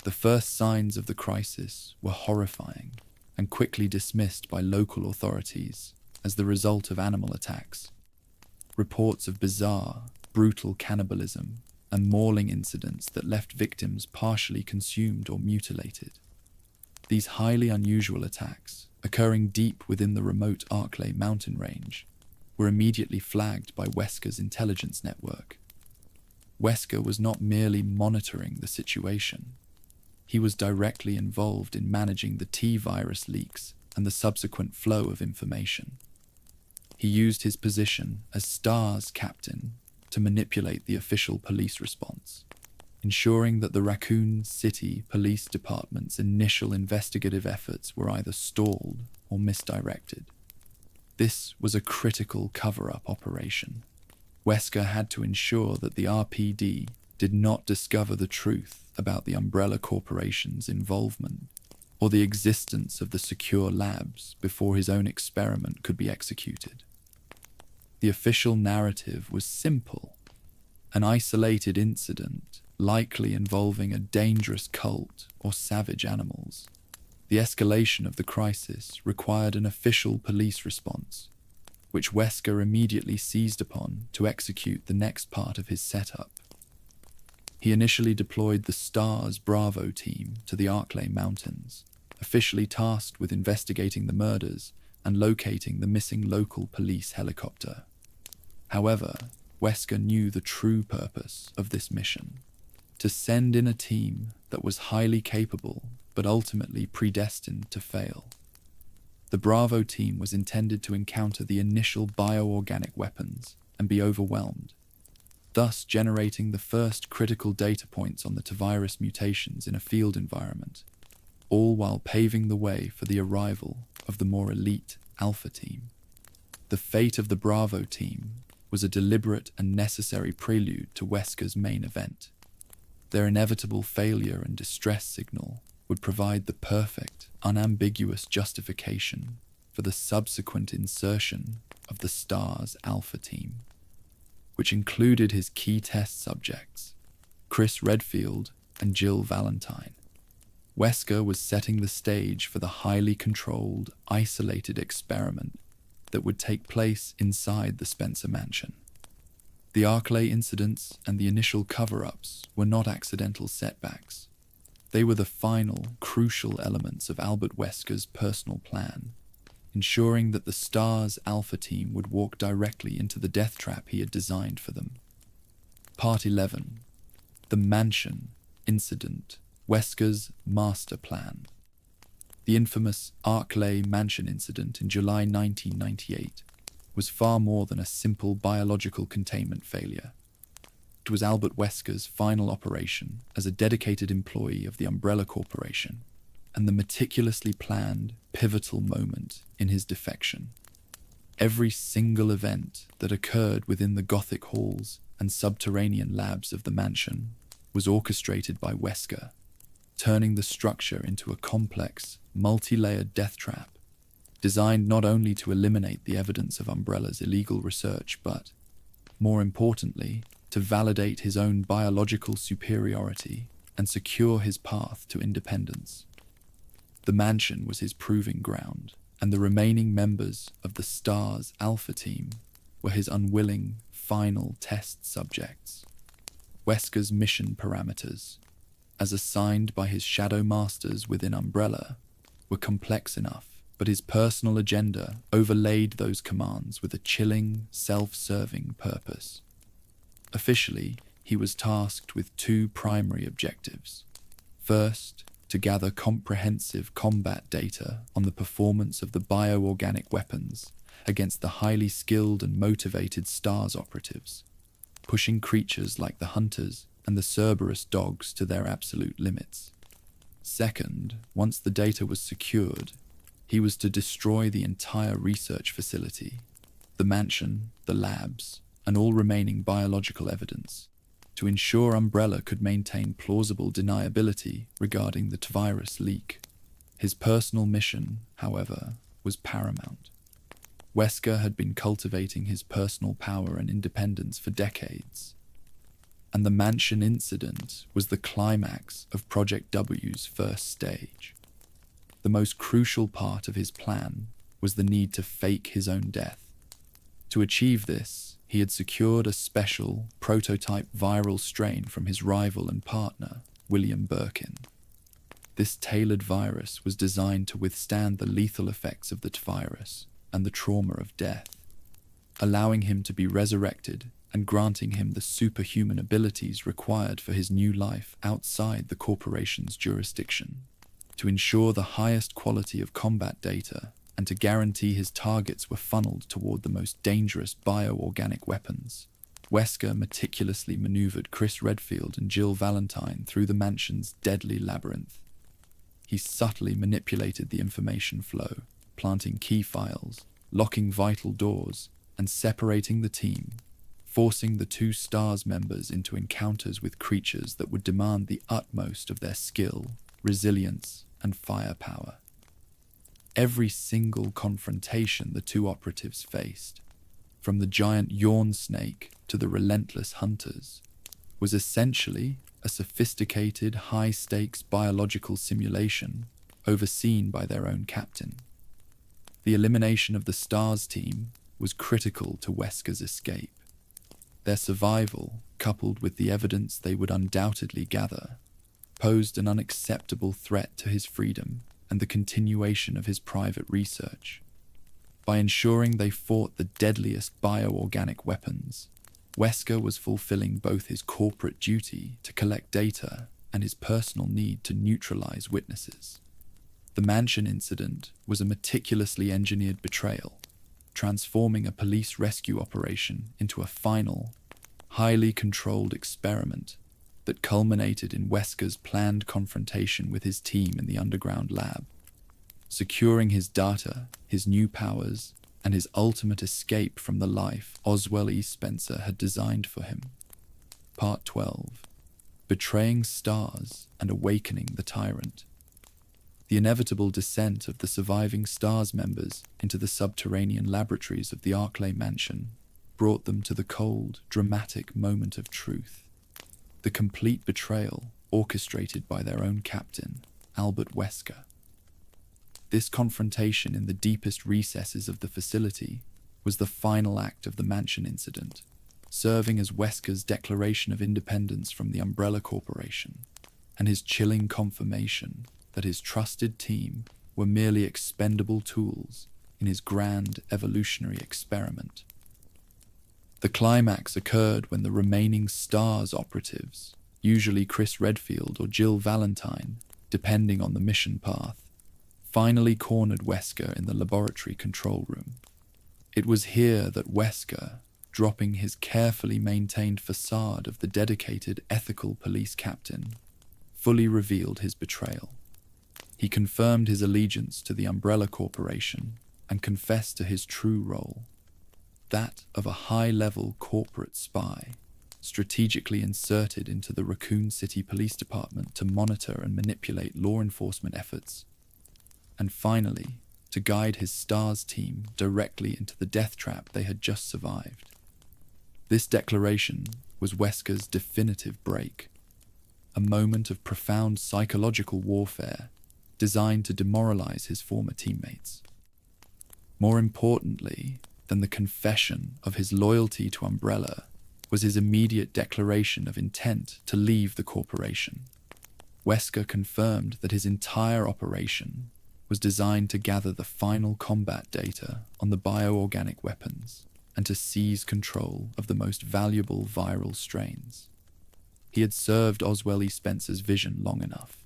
The first signs of the crisis were horrifying and quickly dismissed by local authorities as the result of animal attacks. Reports of bizarre, brutal cannibalism and mauling incidents that left victims partially consumed or mutilated. These highly unusual attacks, occurring deep within the remote Arklay mountain range, were immediately flagged by Wesker's intelligence network. Wesker was not merely monitoring the situation. He was directly involved in managing the T-virus leaks and the subsequent flow of information. He used his position as S.T.A.R.S captain to manipulate the official police response, ensuring that the Raccoon City Police Department's initial investigative efforts were either stalled or misdirected. This was a critical cover-up operation. Wesker had to ensure that the RPD did not discover the truth about the Umbrella Corporation's involvement or the existence of the secure labs before his own experiment could be executed. The official narrative was simple: an isolated incident, likely involving a dangerous cult or savage animals. The escalation of the crisis required an official police response, which Wesker immediately seized upon to execute the next part of his setup. He initially deployed the S.T.A.R.S Bravo team to the Arklay Mountains, officially tasked with investigating the murders and locating the missing local police helicopter. However, Wesker knew the true purpose of this mission: to send in a team that was highly capable but ultimately predestined to fail. The Bravo team was intended to encounter the initial bioorganic weapons and be overwhelmed, thus generating the first critical data points on the T-virus mutations in a field environment, all while paving the way for the arrival of the more elite Alpha team. The fate of the Bravo team was a deliberate and necessary prelude to Wesker's main event. Their inevitable failure and distress signal would provide the perfect, unambiguous justification for the subsequent insertion of the S.T.A.R.S Alpha team, which included his key test subjects, Chris Redfield and Jill Valentine. Wesker was setting the stage for the highly controlled, isolated experiment that would take place inside the Spencer Mansion. The Arklay incidents and the initial cover-ups were not accidental setbacks. They were the final, crucial elements of Albert Wesker's personal plan, ensuring that the S.T.A.R.S Alpha team would walk directly into the death trap he had designed for them. Part 11. The Mansion Incident, Wesker's Master Plan. The infamous Arklay Mansion Incident in July 1998 was far more than a simple biological containment failure. It was Albert Wesker's final operation as a dedicated employee of the Umbrella Corporation, and the meticulously planned, pivotal moment in his defection. Every single event that occurred within the Gothic halls and subterranean labs of the mansion was orchestrated by Wesker, turning the structure into a complex, multi-layered death trap, designed not only to eliminate the evidence of Umbrella's illegal research, but, more importantly, to validate his own biological superiority and secure his path to independence. The mansion was his proving ground, and the remaining members of the S.T.A.R.S Alpha team were his unwilling, final test subjects. Wesker's mission parameters, as assigned by his shadow masters within Umbrella, were complex enough, but his personal agenda overlaid those commands with a chilling, self-serving purpose. Officially, he was tasked with two primary objectives. First, to gather comprehensive combat data on the performance of the bioorganic weapons against the highly skilled and motivated S.T.A.R.S operatives, pushing creatures like the Hunters and the Cerberus dogs to their absolute limits. Second, once the data was secured, he was to destroy the entire research facility, the mansion, the labs, and all remaining biological evidence, to ensure Umbrella could maintain plausible deniability regarding the virus leak. His personal mission, however, was paramount. Wesker had been cultivating his personal power and independence for decades, and the Mansion Incident was the climax of Project W's first stage. The most crucial part of his plan was the need to fake his own death. To achieve this, he had secured a special, prototype viral strain from his rival and partner, William Birkin. This tailored virus was designed to withstand the lethal effects of the virus and the trauma of death, allowing him to be resurrected and granting him the superhuman abilities required for his new life outside the corporation's jurisdiction. To ensure the highest quality of combat data and to guarantee his targets were funneled toward the most dangerous bioorganic weapons, Wesker meticulously maneuvered Chris Redfield and Jill Valentine through the mansion's deadly labyrinth. He subtly manipulated the information flow, planting key files, locking vital doors, and separating the team, forcing the two S.T.A.R.S members into encounters with creatures that would demand the utmost of their skill, resilience, and firepower. Every single confrontation the two operatives faced, from the giant yawn snake to the relentless hunters, was essentially a sophisticated, high-stakes biological simulation overseen by their own captain. The elimination of the S.T.A.R.S team was critical to Wesker's escape. Their survival, coupled with the evidence they would undoubtedly gather, posed an unacceptable threat to his freedom and the continuation of his private research. By ensuring they fought the deadliest bioorganic weapons, Wesker was fulfilling both his corporate duty to collect data and his personal need to neutralize witnesses. The Mansion Incident was a meticulously engineered betrayal, transforming a police rescue operation into a final, highly controlled experiment that culminated in Wesker's planned confrontation with his team in the underground lab, securing his data, his new powers, and his ultimate escape from the life Oswell E. Spencer had designed for him. Part 12. Betraying S.T.A.R.S and Awakening the Tyrant. The inevitable descent of the surviving S.T.A.R.S members into the subterranean laboratories of the Arklay Mansion brought them to the cold, dramatic moment of truth. The complete betrayal orchestrated by their own captain, Albert Wesker. This confrontation in the deepest recesses of the facility was the final act of the Mansion Incident, serving as Wesker's declaration of independence from the Umbrella Corporation, and his chilling confirmation that his trusted team were merely expendable tools in his grand evolutionary experiment. The climax occurred when the remaining S.T.A.R.S operatives, usually Chris Redfield or Jill Valentine, depending on the mission path, finally cornered Wesker in the laboratory control room. It was here that Wesker, dropping his carefully maintained facade of the dedicated ethical police captain, fully revealed his betrayal. He confirmed his allegiance to the Umbrella Corporation and confessed to his true role, that of a high-level corporate spy, strategically inserted into the Raccoon City Police Department to monitor and manipulate law enforcement efforts, and finally, to guide his S.T.A.R.S team directly into the death trap they had just survived. This declaration was Wesker's definitive break, a moment of profound psychological warfare designed to demoralize his former teammates. More importantly than the confession of his loyalty to Umbrella was his immediate declaration of intent to leave the corporation. Wesker confirmed that his entire operation was designed to gather the final combat data on the bioorganic weapons and to seize control of the most valuable viral strains. He had served Oswell E. Spencer's vision long enough,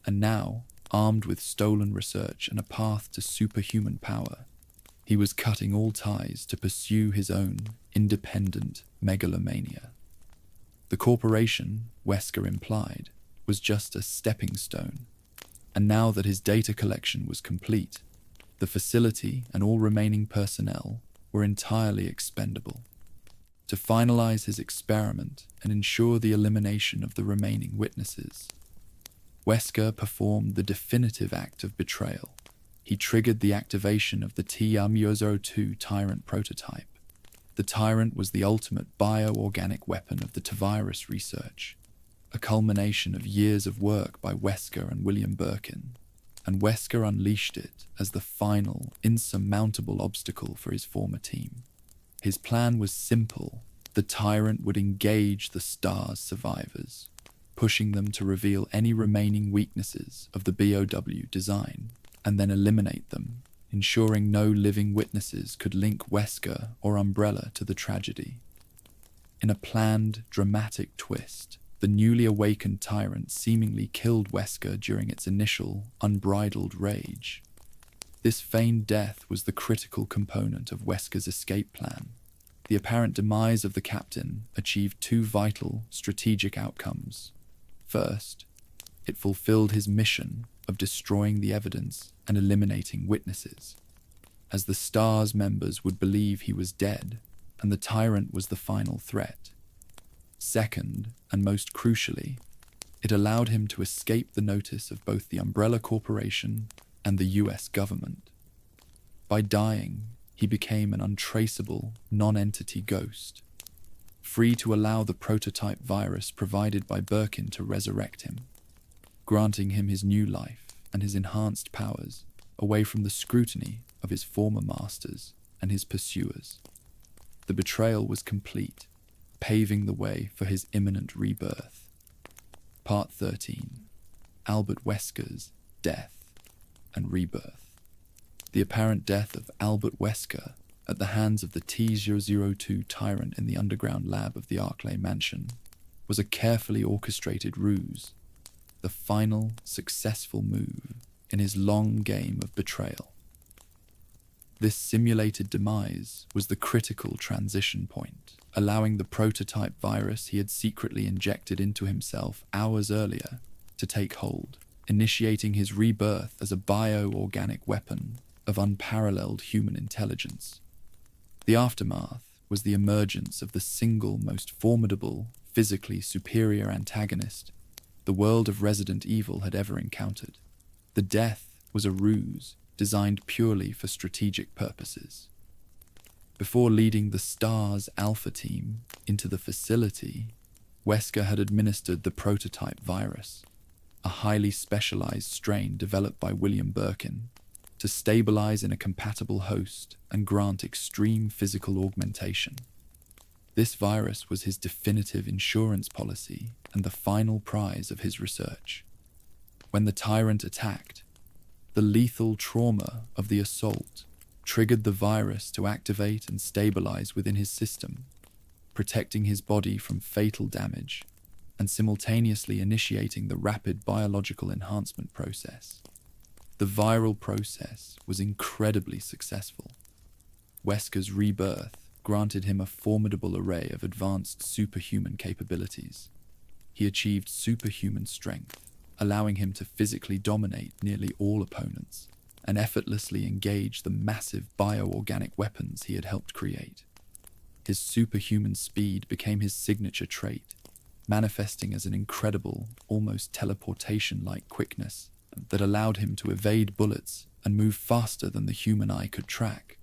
and now, armed with stolen research and a path to superhuman power, he was cutting all ties to pursue his own independent megalomania. The corporation, Wesker implied, was just a stepping stone, and now that his data collection was complete, the facility and all remaining personnel were entirely expendable. To finalize his experiment and ensure the elimination of the remaining witnesses, Wesker performed the definitive act of betrayal. He triggered the activation of the T-02 Tyrant prototype. The Tyrant was the ultimate bioorganic weapon of the T-virus research, a culmination of years of work by Wesker and William Birkin, and Wesker unleashed it as the final, insurmountable obstacle for his former team. His plan was simple. The Tyrant would engage the S.T.A.R.S survivors, pushing them to reveal any remaining weaknesses of the BOW design, and then eliminate them, ensuring no living witnesses could link Wesker or Umbrella to the tragedy. In a planned, dramatic twist, the newly awakened Tyrant seemingly killed Wesker during its initial, unbridled rage. This feigned death was the critical component of Wesker's escape plan. The apparent demise of the captain achieved two vital, strategic outcomes. First, it fulfilled his mission of destroying the evidence and eliminating witnesses, as the S.T.A.R.S members would believe he was dead and the Tyrant was the final threat. Second, and most crucially, it allowed him to escape the notice of both the Umbrella Corporation and the US government. By dying, he became an untraceable, non-entity ghost, free to allow the prototype virus provided by Birkin to resurrect him, granting him his new life and his enhanced powers away from the scrutiny of his former masters and his pursuers. The betrayal was complete, paving the way for his imminent rebirth. Part 13. Albert Wesker's Death and Rebirth. The apparent death of Albert Wesker at the hands of the T-002 Tyrant in the underground lab of the Arklay Mansion was a carefully orchestrated ruse, the final successful move in his long game of betrayal. This simulated demise was the critical transition point, allowing the prototype virus he had secretly injected into himself hours earlier to take hold, initiating his rebirth as a bioorganic weapon of unparalleled human intelligence. The aftermath was the emergence of the single most formidable, physically superior antagonist the world of Resident Evil had ever encountered. The death was a ruse designed purely for strategic purposes. Before leading the S.T.A.R.S Alpha team into the facility, Wesker had administered the prototype virus, a highly specialized strain developed by William Birkin, to stabilize in a compatible host and grant extreme physical augmentation. This virus was his definitive insurance policy and the final prize of his research. When the Tyrant attacked, the lethal trauma of the assault triggered the virus to activate and stabilize within his system, protecting his body from fatal damage and simultaneously initiating the rapid biological enhancement process. The viral process was incredibly successful. Wesker's rebirth granted him a formidable array of advanced superhuman capabilities. He achieved superhuman strength, allowing him to physically dominate nearly all opponents and effortlessly engage the massive bioorganic weapons he had helped create. His superhuman speed became his signature trait, manifesting as an incredible, almost teleportation-like quickness that allowed him to evade bullets and move faster than the human eye could track,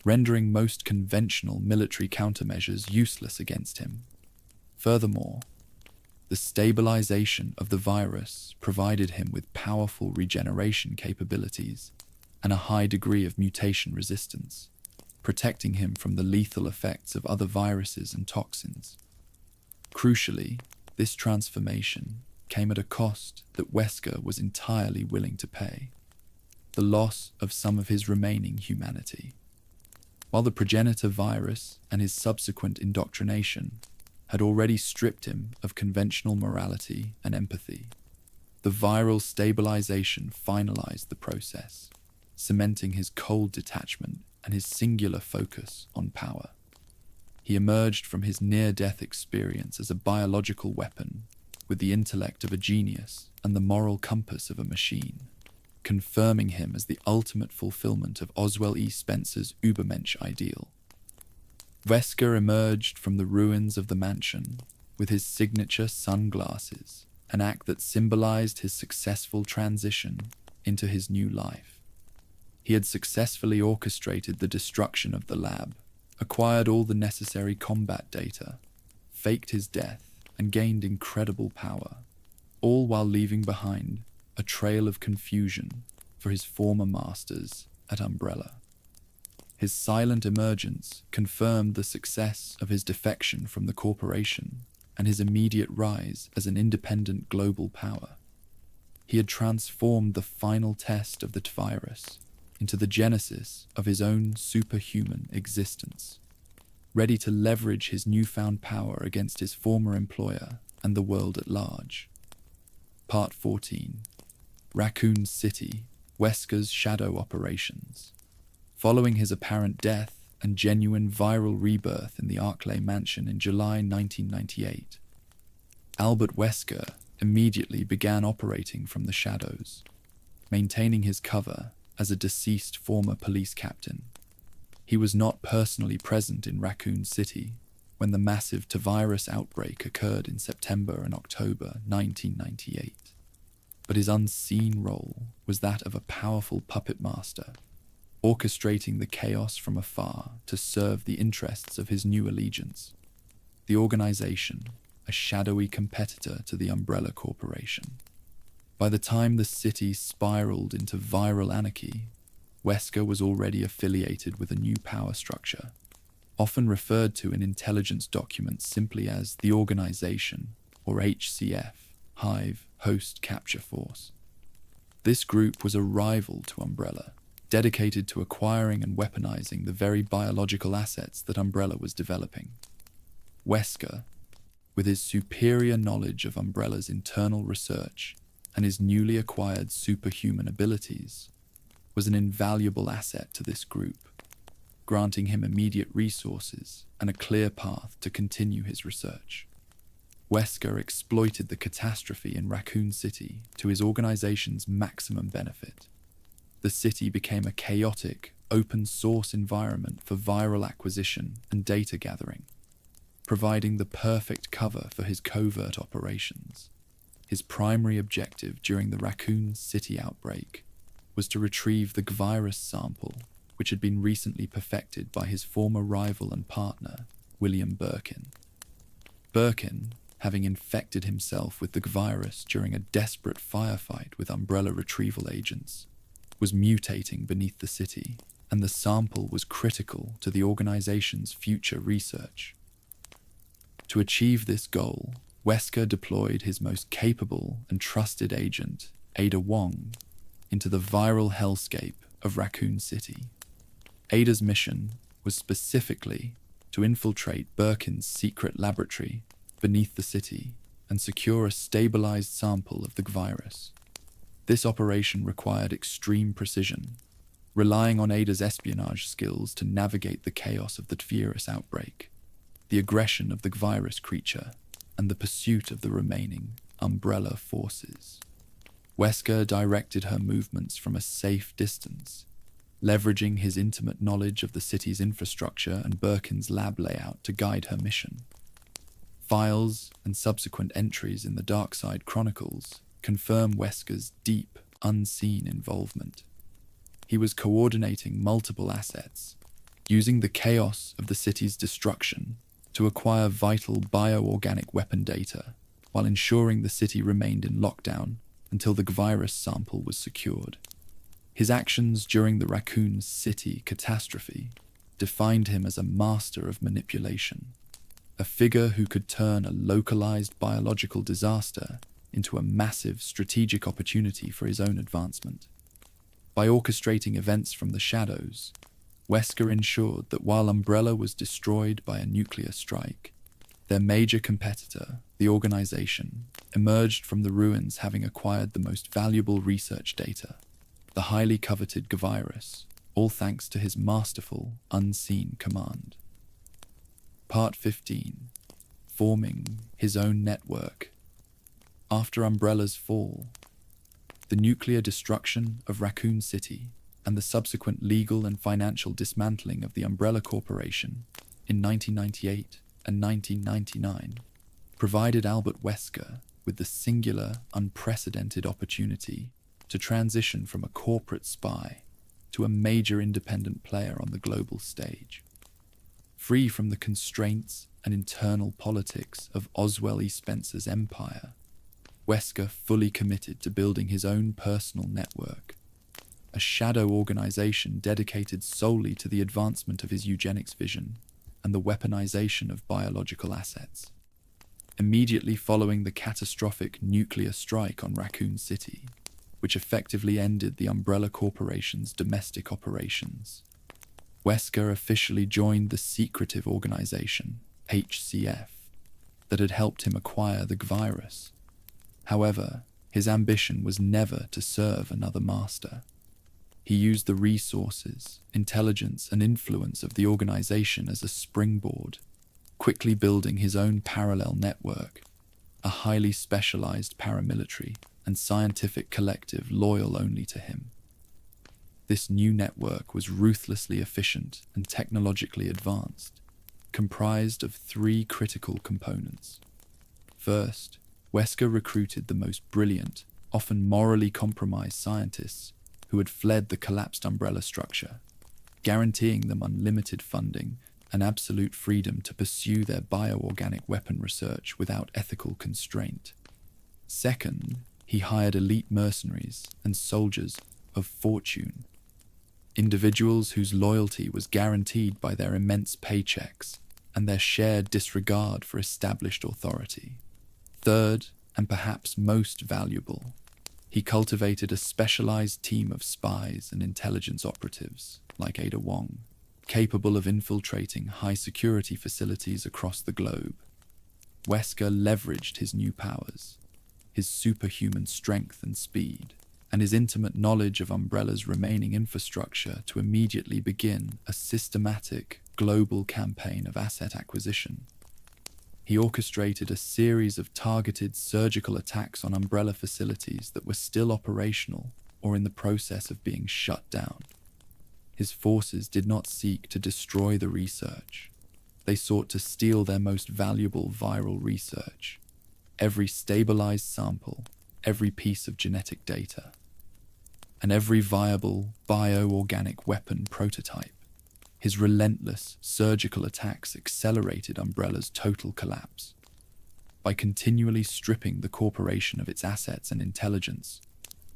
rendering most conventional military countermeasures useless against him. Furthermore, the stabilization of the virus provided him with powerful regeneration capabilities and a high degree of mutation resistance, protecting him from the lethal effects of other viruses and toxins. Crucially, this transformation came at a cost that Wesker was entirely willing to pay: the loss of some of his remaining humanity. While the progenitor virus and his subsequent indoctrination had already stripped him of conventional morality and empathy, the viral stabilization finalized the process, cementing his cold detachment and his singular focus on power. He emerged from his near-death experience as a biological weapon with the intellect of a genius and the moral compass of a machine, confirming him as the ultimate fulfillment of Oswell E. Spencer's Übermensch ideal. Wesker emerged from the ruins of the mansion with his signature sunglasses, an act that symbolized his successful transition into his new life. He had successfully orchestrated the destruction of the lab, acquired all the necessary combat data, faked his death, and gained incredible power, all while leaving behind a trail of confusion for his former masters at Umbrella. His silent emergence confirmed the success of his defection from the corporation and his immediate rise as an independent global power. He had transformed the final test of the virus into the genesis of his own superhuman existence, ready to leverage his newfound power against his former employer and the world at large. Part 14. Raccoon City, Wesker's Shadow Operations. Following his apparent death and genuine viral rebirth in the Arklay Mansion in July 1998, Albert Wesker immediately began operating from the shadows, maintaining his cover as a deceased former police captain. He was not personally present in Raccoon City when the massive virus outbreak occurred in September and October 1998, but his unseen role was that of a powerful puppet master, orchestrating the chaos from afar to serve the interests of his new allegiance, the organization, a shadowy competitor to the Umbrella Corporation. By the time the city spiraled into viral anarchy, Wesker was already affiliated with a new power structure, often referred to in intelligence documents simply as the Organization, or HCF, Hive Host Capture Force. This group was a rival to Umbrella, dedicated to acquiring and weaponizing the very biological assets that Umbrella was developing. Wesker, with his superior knowledge of Umbrella's internal research and his newly acquired superhuman abilities, was an invaluable asset to this group, granting him immediate resources and a clear path to continue his research. Wesker exploited the catastrophe in Raccoon City to his organization's maximum benefit. The city became a chaotic, open-source environment for viral acquisition and data gathering, providing the perfect cover for his covert operations. His primary objective during the Raccoon City outbreak was to retrieve the virus sample, which had been recently perfected by his former rival and partner, William Birkin. Birkin, having infected himself with the virus during a desperate firefight with Umbrella retrieval agents, was mutating beneath the city, and the sample was critical to the organization's future research. To achieve this goal, Wesker deployed his most capable and trusted agent, Ada Wong, into the viral hellscape of Raccoon City. Ada's mission was specifically to infiltrate Birkin's secret laboratory beneath the city and secure a stabilized sample of the virus. This operation required extreme precision, relying on Ada's espionage skills to navigate the chaos of the S.T.A.R.S outbreak, the aggression of the virus creature, and the pursuit of the remaining Umbrella forces. Wesker directed her movements from a safe distance, leveraging his intimate knowledge of the city's infrastructure and Birkin's lab layout to guide her mission. Files and subsequent entries in the Darkside Chronicles confirm Wesker's deep, unseen involvement. He was coordinating multiple assets, using the chaos of the city's destruction to acquire vital bioorganic weapon data, while ensuring the city remained in lockdown until the virus sample was secured. His actions during the Raccoon City catastrophe defined him as a master of manipulation, a figure who could turn a localized biological disaster into a massive strategic opportunity for his own advancement. By orchestrating events from the shadows, Wesker ensured that while Umbrella was destroyed by a nuclear strike, their major competitor, the organization, emerged from the ruins having acquired the most valuable research data, the highly coveted virus, all thanks to his masterful, unseen command. Part 15. Forming his own network. After Umbrella's fall, the nuclear destruction of Raccoon City, and the subsequent legal and financial dismantling of the Umbrella Corporation in 1998 and 1999 provided Albert Wesker with the singular, unprecedented opportunity to transition from a corporate spy to a major independent player on the global stage. Free from the constraints and internal politics of Oswell E. Spencer's empire, Wesker fully committed to building his own personal network, a shadow organization dedicated solely to the advancement of his eugenics vision and the weaponization of biological assets. Immediately following the catastrophic nuclear strike on Raccoon City, which effectively ended the Umbrella Corporation's domestic operations, Wesker officially joined the secretive organization, HCF, that had helped him acquire the virus. However, his ambition was never to serve another master. He used the resources, intelligence, and influence of the organization as a springboard, quickly building his own parallel network, a highly specialized paramilitary and scientific collective loyal only to him. This new network was ruthlessly efficient and technologically advanced, comprised of three critical components. First, Wesker recruited the most brilliant, often morally compromised scientists who had fled the collapsed Umbrella structure, guaranteeing them unlimited funding and absolute freedom to pursue their bioorganic weapon research without ethical constraint. Second, he hired elite mercenaries and soldiers of fortune, individuals whose loyalty was guaranteed by their immense paychecks and their shared disregard for established authority. Third, and perhaps most valuable, he cultivated a specialized team of spies and intelligence operatives, like Ada Wong, capable of infiltrating high-security facilities across the globe. Wesker leveraged his new powers, his superhuman strength and speed, and his intimate knowledge of Umbrella's remaining infrastructure to immediately begin a systematic, global campaign of asset acquisition. He orchestrated a series of targeted surgical attacks on Umbrella facilities that were still operational or in the process of being shut down. His forces did not seek to destroy the research. They sought to steal their most valuable viral research, every stabilized sample, every piece of genetic data, and every viable bioorganic weapon prototype. His relentless surgical attacks accelerated Umbrella's total collapse. By continually stripping the corporation of its assets and intelligence,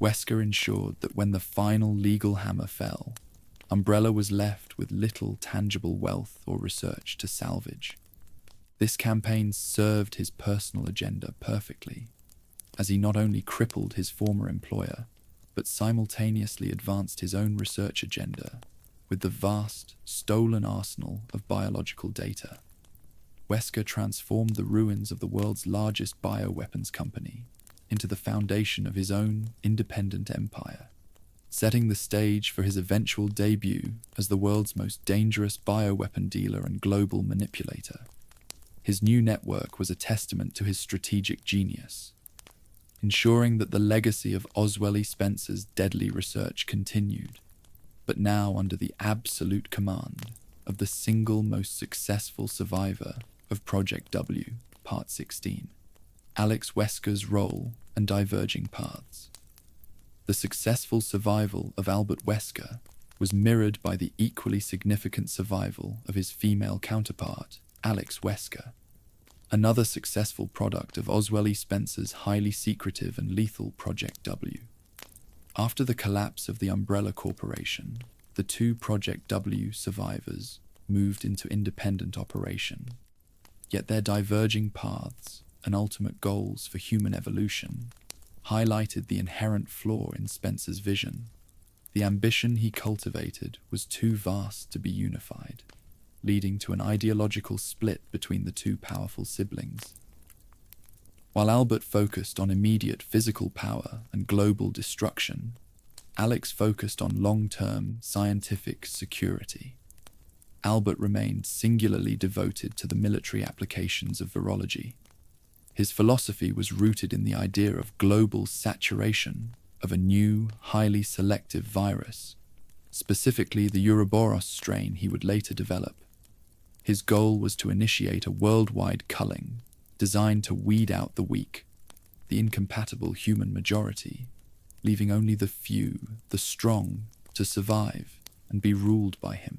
Wesker ensured that when the final legal hammer fell, Umbrella was left with little tangible wealth or research to salvage. This campaign served his personal agenda perfectly, as he not only crippled his former employer, but simultaneously advanced his own research agenda With the vast, stolen arsenal of biological data, Wesker transformed the ruins of the world's largest bioweapons company into the foundation of his own independent empire, setting the stage for his eventual debut as the world's most dangerous bioweapon dealer and global manipulator. His new network was a testament to his strategic genius, ensuring that the legacy of Oswell E. Spencer's deadly research continued, but now under the absolute command of the single most successful survivor of Project W, Part 16, Alex Wesker's role and diverging paths. The successful survival of Albert Wesker was mirrored by the equally significant survival of his female counterpart, Alex Wesker, another successful product of Oswell E. Spencer's highly secretive and lethal Project W. After the collapse of the Umbrella Corporation, the two Project W survivors moved into independent operation, yet their diverging paths and ultimate goals for human evolution highlighted the inherent flaw in Spencer's vision. The ambition he cultivated was too vast to be unified, leading to an ideological split between the two powerful siblings. While Albert focused on immediate physical power and global destruction, Alex focused on long-term scientific security. Albert remained singularly devoted to the military applications of virology. His philosophy was rooted in the idea of global saturation of a new, highly selective virus, specifically the Ouroboros strain he would later develop. His goal was to initiate a worldwide culling designed to weed out the weak, the incompatible human majority, leaving only the few, the strong, to survive and be ruled by him.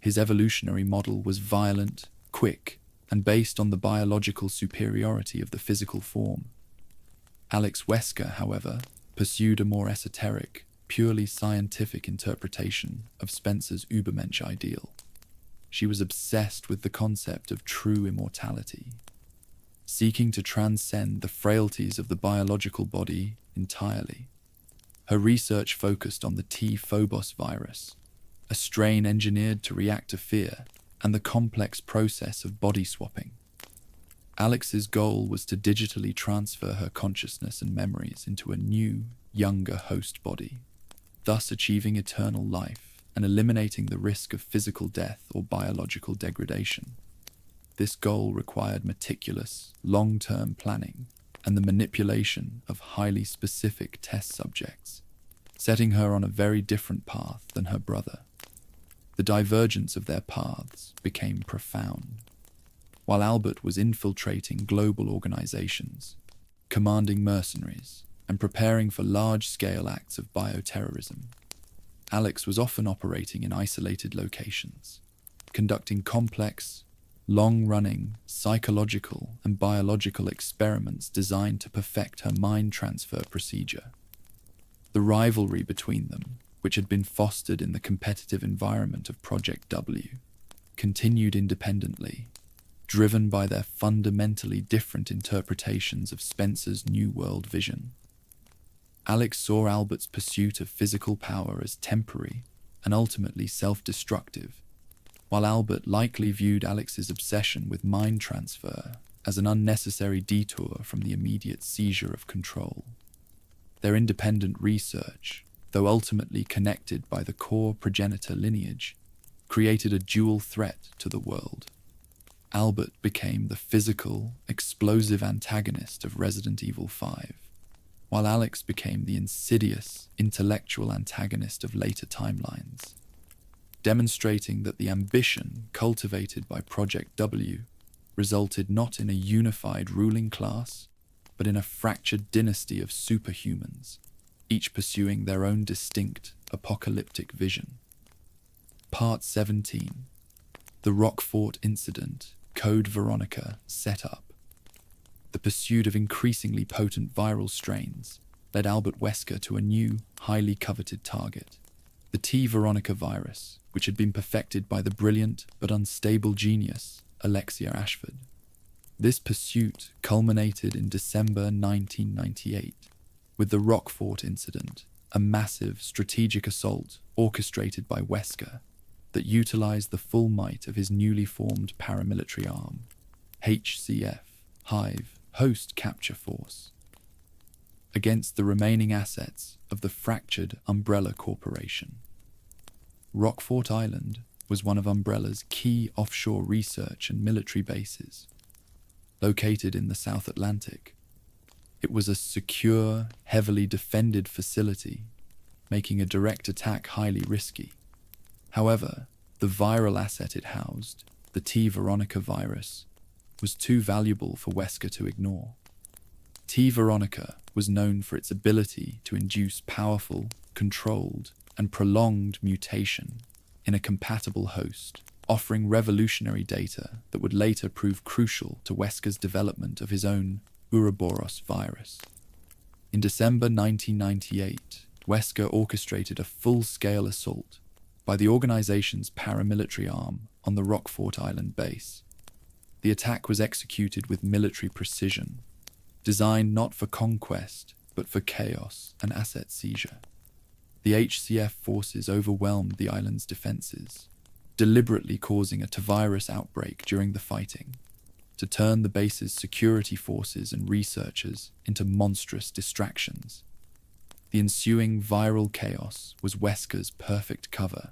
His evolutionary model was violent, quick, and based on the biological superiority of the physical form. Alex Wesker, however, pursued a more esoteric, purely scientific interpretation of Spencer's Übermensch ideal. She was obsessed with the concept of true immortality, seeking to transcend the frailties of the biological body entirely. Her research focused on the T. Phobos virus, a strain engineered to react to fear, and the complex process of body swapping. Alex's goal was to digitally transfer her consciousness and memories into a new, younger host body, thus achieving eternal life and eliminating the risk of physical death or biological degradation. This goal required meticulous, long-term planning and the manipulation of highly specific test subjects, setting her on a very different path than her brother. The divergence of their paths became profound. While Albert was infiltrating global organizations, commanding mercenaries, and preparing for large-scale acts of bioterrorism, Alex was often operating in isolated locations, conducting complex, long-running psychological and biological experiments designed to perfect her mind transfer procedure. The rivalry between them, which had been fostered in the competitive environment of Project W, continued independently, driven by their fundamentally different interpretations of Spencer's New World vision. Alex saw Albert's pursuit of physical power as temporary and ultimately self-destructive, while Albert likely viewed Alex's obsession with mind transfer as an unnecessary detour from the immediate seizure of control. Their independent research, though ultimately connected by the core progenitor lineage, created a dual threat to the world. Albert became the physical, explosive antagonist of Resident Evil 5, while Alex became the insidious, intellectual antagonist of later timelines, demonstrating that the ambition cultivated by Project W resulted not in a unified ruling class, but in a fractured dynasty of superhumans, each pursuing their own distinct, apocalyptic vision. Part 17. The Rockfort Incident, Code Veronica, set up. The pursuit of increasingly potent viral strains led Albert Wesker to a new, highly coveted target, the T. Veronica virus, which had been perfected by the brilliant but unstable genius Alexia Ashford. This pursuit culminated in December 1998 with the Rockfort Incident, a massive strategic assault orchestrated by Wesker that utilized the full might of his newly formed paramilitary arm, HCF, Hive Host Capture Force, against the remaining assets of the fractured Umbrella Corporation. Rockfort Island was one of Umbrella's key offshore research and military bases. Located in the South Atlantic, it was a secure, heavily defended facility, making a direct attack highly risky. However, the viral asset it housed, the T. Veronica virus, was too valuable for Wesker to ignore. T. Veronica was known for its ability to induce powerful, controlled, and prolonged mutation in a compatible host, offering revolutionary data that would later prove crucial to Wesker's development of his own Ouroboros virus. In December 1998, Wesker orchestrated a full-scale assault by the organization's paramilitary arm on the Rockfort Island base. The attack was executed with military precision, designed not for conquest, but for chaos and asset seizure. The HCF forces overwhelmed the island's defenses, deliberately causing a virus outbreak during the fighting, to turn the base's security forces and researchers into monstrous distractions. The ensuing viral chaos was Wesker's perfect cover,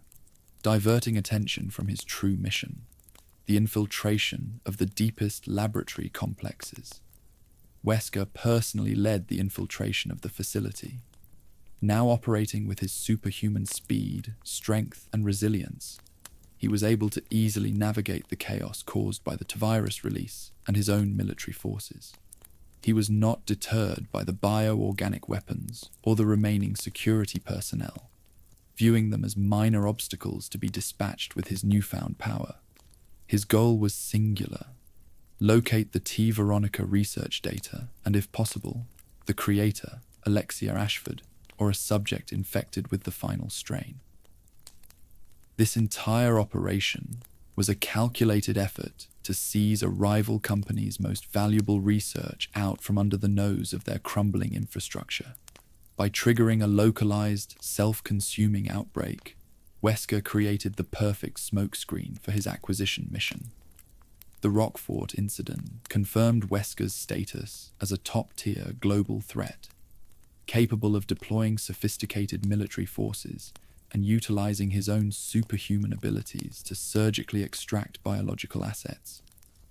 diverting attention from his true mission, the infiltration of the deepest laboratory complexes. Wesker personally led the infiltration of the facility. Now operating with his superhuman speed, strength, and resilience, he was able to easily navigate the chaos caused by the virus release and his own military forces. He was not deterred by the bioorganic weapons or the remaining security personnel, viewing them as minor obstacles to be dispatched with his newfound power. His goal was singular: locate the T. Veronica research data and, if possible, the creator, Alexia Ashford, or a subject infected with the final strain. This entire operation was a calculated effort to seize a rival company's most valuable research out from under the nose of their crumbling infrastructure. By triggering a localized, self-consuming outbreak, Wesker created the perfect smokescreen for his acquisition mission. The Rockfort Incident confirmed Wesker's status as a top-tier global threat, capable of deploying sophisticated military forces and utilizing his own superhuman abilities to surgically extract biological assets,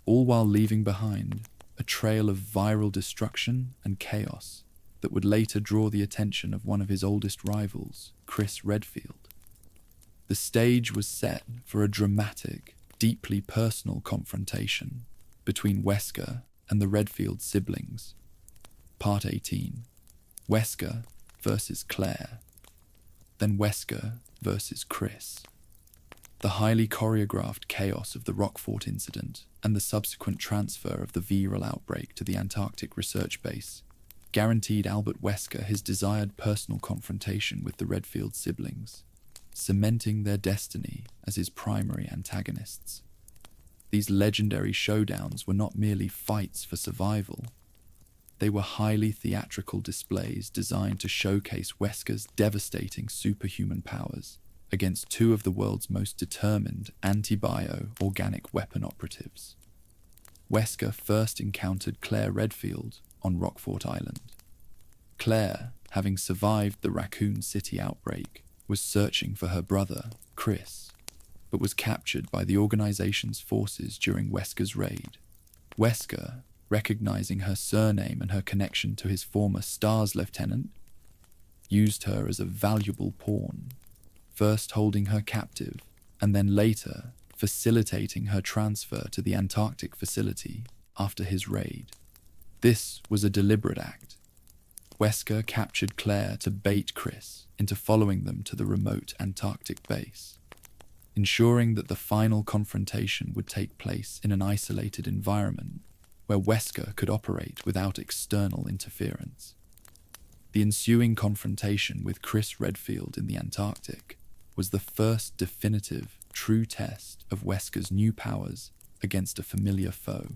all while leaving behind a trail of viral destruction and chaos that would later draw the attention of one of his oldest rivals, Chris Redfield. The stage was set for a dramatic, deeply personal confrontation between Wesker and the Redfield siblings. Part 18. Wesker versus Claire. Then Wesker versus Chris. The highly choreographed chaos of the Rockfort Incident and the subsequent transfer of the viral outbreak to the Antarctic research base guaranteed Albert Wesker his desired personal confrontation with the Redfield siblings, cementing their destiny as his primary antagonists. These legendary showdowns were not merely fights for survival. They were highly theatrical displays designed to showcase Wesker's devastating superhuman powers against two of the world's most determined anti-bio-organic weapon operatives. Wesker first encountered Claire Redfield on Rockfort Island. Claire, having survived the Raccoon City outbreak, was searching for her brother, Chris, but was captured by the organization's forces during Wesker's raid. Wesker, recognizing her surname and her connection to his former S.T.A.R.S lieutenant, used her as a valuable pawn, first holding her captive and then later facilitating her transfer to the Antarctic facility after his raid. This was a deliberate act. Wesker captured Claire to bait Chris into following them to the remote Antarctic base, ensuring that the final confrontation would take place in an isolated environment where Wesker could operate without external interference. The ensuing confrontation with Chris Redfield in the Antarctic was the first definitive, true test of Wesker's new powers against a familiar foe.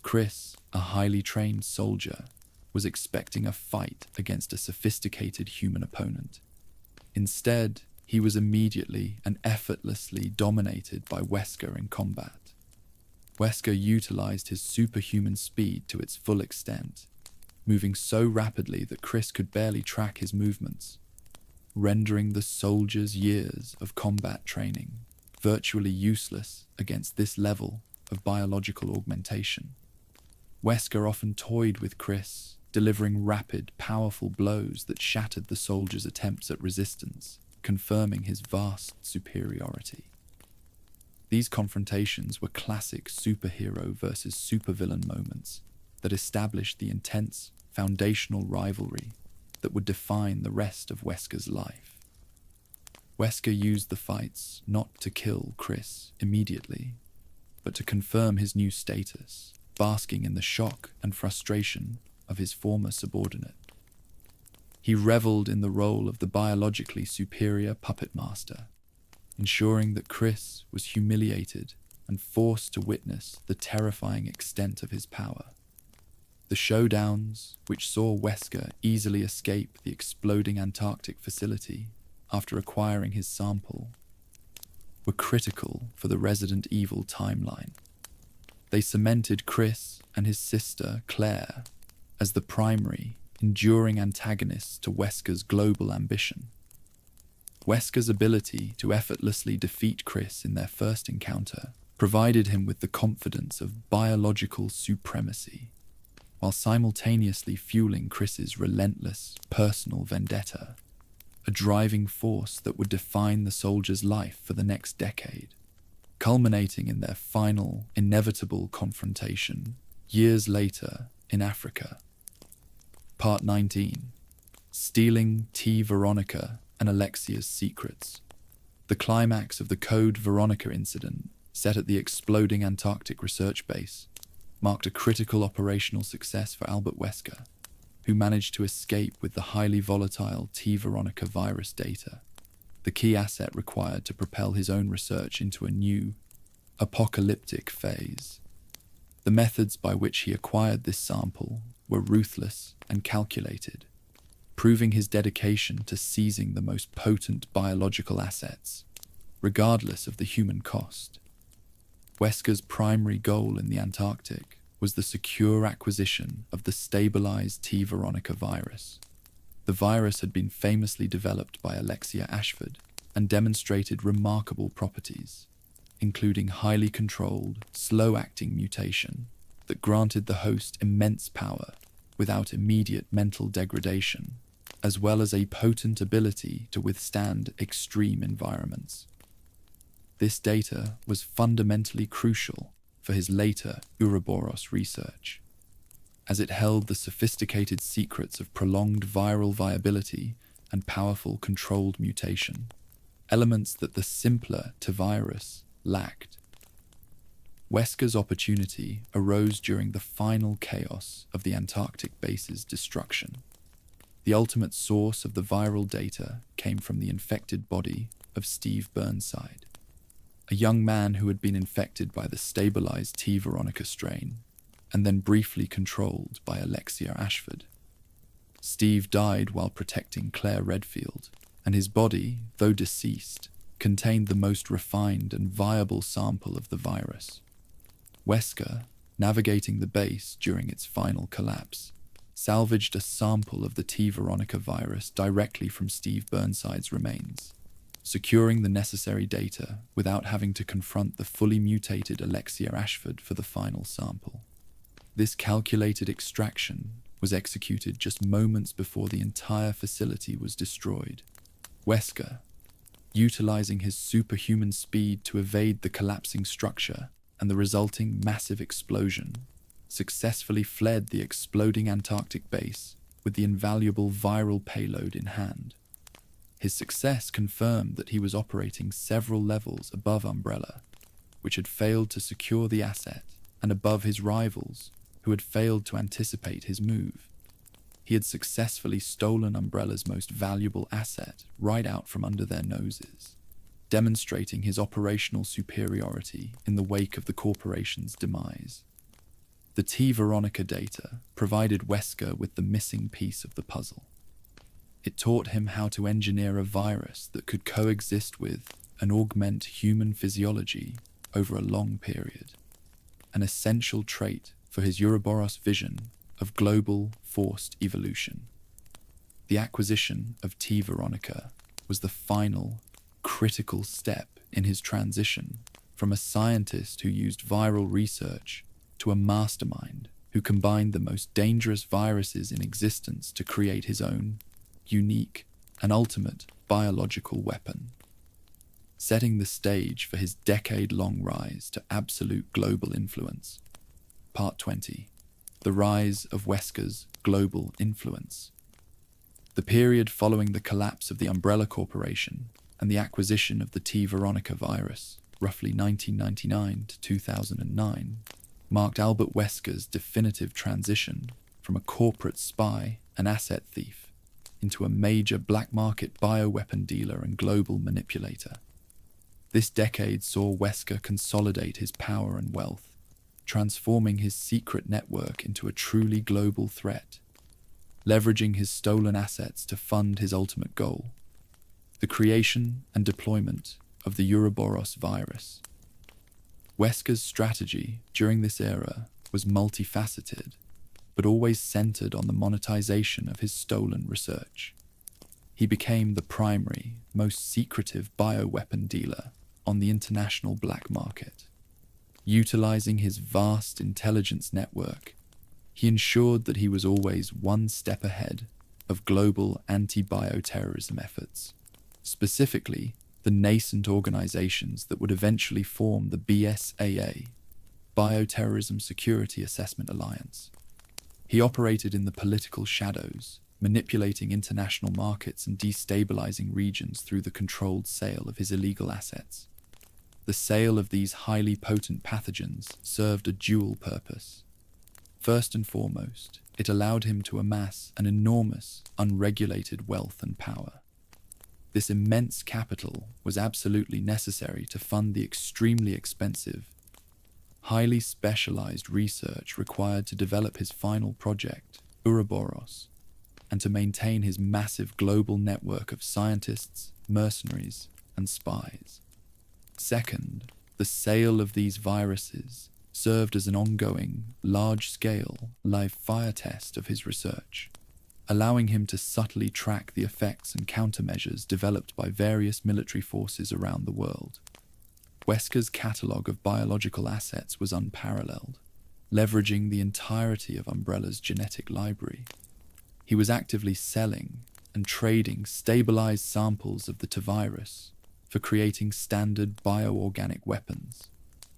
Chris, a highly trained soldier, was expecting a fight against a sophisticated human opponent. Instead, he was immediately and effortlessly dominated by Wesker in combat. Wesker utilized his superhuman speed to its full extent, moving so rapidly that Chris could barely track his movements, rendering the soldier's years of combat training virtually useless against this level of biological augmentation. Wesker often toyed with Chris, delivering rapid, powerful blows that shattered the soldier's attempts at resistance, confirming his vast superiority. These confrontations were classic superhero versus supervillain moments that established the intense, foundational rivalry that would define the rest of Wesker's life. Wesker used the fights not to kill Chris immediately, but to confirm his new status, basking in the shock and frustration of his former subordinate. He reveled in the role of the biologically superior puppet master, ensuring that Chris was humiliated and forced to witness the terrifying extent of his power. The showdowns, which saw Wesker easily escape the exploding Antarctic facility after acquiring his sample, were critical for the Resident Evil timeline. They cemented Chris and his sister, Claire, as the primary, enduring antagonists to Wesker's global ambition. Wesker's ability to effortlessly defeat Chris in their first encounter provided him with the confidence of biological supremacy, while simultaneously fueling Chris's relentless personal vendetta, a driving force that would define the soldier's life for the next decade, culminating in their final, inevitable confrontation years later in Africa. Part 19. Stealing T. Veronica and Alexia's Secrets. The climax of the Code Veronica incident, set at the exploding Antarctic research base, marked a critical operational success for Albert Wesker, who managed to escape with the highly volatile T. Veronica virus data, the key asset required to propel his own research into a new, apocalyptic phase. The methods by which he acquired this sample were ruthless and calculated, proving his dedication to seizing the most potent biological assets, regardless of the human cost. Wesker's primary goal in the Antarctic was the secure acquisition of the stabilized T. Veronica virus. The virus had been famously developed by Alexia Ashford and demonstrated remarkable properties, including highly controlled, slow-acting mutation that granted the host immense power without immediate mental degradation, as well as a potent ability to withstand extreme environments. This data was fundamentally crucial for his later Ouroboros research, as it held the sophisticated secrets of prolonged viral viability and powerful controlled mutation, elements that the simpler T-virus lacked. Wesker's opportunity arose during the final chaos of the Antarctic base's destruction. The ultimate source of the viral data came from the infected body of Steve Burnside, a young man who had been infected by the stabilized T. Veronica strain and then briefly controlled by Alexia Ashford. Steve died while protecting Claire Redfield, and his body, though deceased, contained the most refined and viable sample of the virus. Wesker, navigating the base during its final collapse, salvaged a sample of the T. Veronica virus directly from Steve Burnside's remains, securing the necessary data without having to confront the fully mutated Alexia Ashford for the final sample. This calculated extraction was executed just moments before the entire facility was destroyed. Wesker, utilizing his superhuman speed to evade the collapsing structure and the resulting massive explosion, successfully fled the exploding Antarctic base with the invaluable viral payload in hand. His success confirmed that he was operating several levels above Umbrella, which had failed to secure the asset, and above his rivals, who had failed to anticipate his move. He had successfully stolen Umbrella's most valuable asset right out from under their noses, demonstrating his operational superiority in the wake of the corporation's demise. The T. Veronica data provided Wesker with the missing piece of the puzzle. It taught him how to engineer a virus that could coexist with and augment human physiology over a long period, an essential trait for his Ouroboros vision of global forced evolution. The acquisition of T. Veronica was the final, critical step in his transition from a scientist who used viral research to a mastermind who combined the most dangerous viruses in existence to create his own, unique, and ultimate biological weapon, setting the stage for his decade-long rise to absolute global influence. Part 20. The Rise of Wesker's Global Influence. The period following the collapse of the Umbrella Corporation and the acquisition of the T. Veronica virus, roughly 1999 to 2009, marked Albert Wesker's definitive transition from a corporate spy and asset thief into a major black market bioweapon dealer and global manipulator. This decade saw Wesker consolidate his power and wealth, transforming his secret network into a truly global threat, leveraging his stolen assets to fund his ultimate goal, the creation and deployment of the Ouroboros virus. Wesker's strategy during this era was multifaceted, but always centered on the monetization of his stolen research. He became the primary, most secretive bioweapon dealer on the international black market. Utilizing his vast intelligence network, he ensured that he was always one step ahead of global anti-bioterrorism efforts, specifically the nascent organizations that would eventually form the BSAA, Bioterrorism Security Assessment Alliance. He operated in the political shadows, manipulating international markets and destabilizing regions through the controlled sale of his illegal assets. The sale of these highly potent pathogens served a dual purpose. First and foremost, it allowed him to amass an enormous, unregulated wealth and power. This immense capital was absolutely necessary to fund the extremely expensive, highly specialized research required to develop his final project, Ouroboros, and to maintain his massive global network of scientists, mercenaries, and spies. Second, the sale of these viruses served as an ongoing, large-scale, live fire test of his research, allowing him to subtly track the effects and countermeasures developed by various military forces around the world. Wesker's catalogue of biological assets was unparalleled, leveraging the entirety of Umbrella's genetic library. He was actively selling and trading stabilized samples of the T virus for creating standard bioorganic weapons,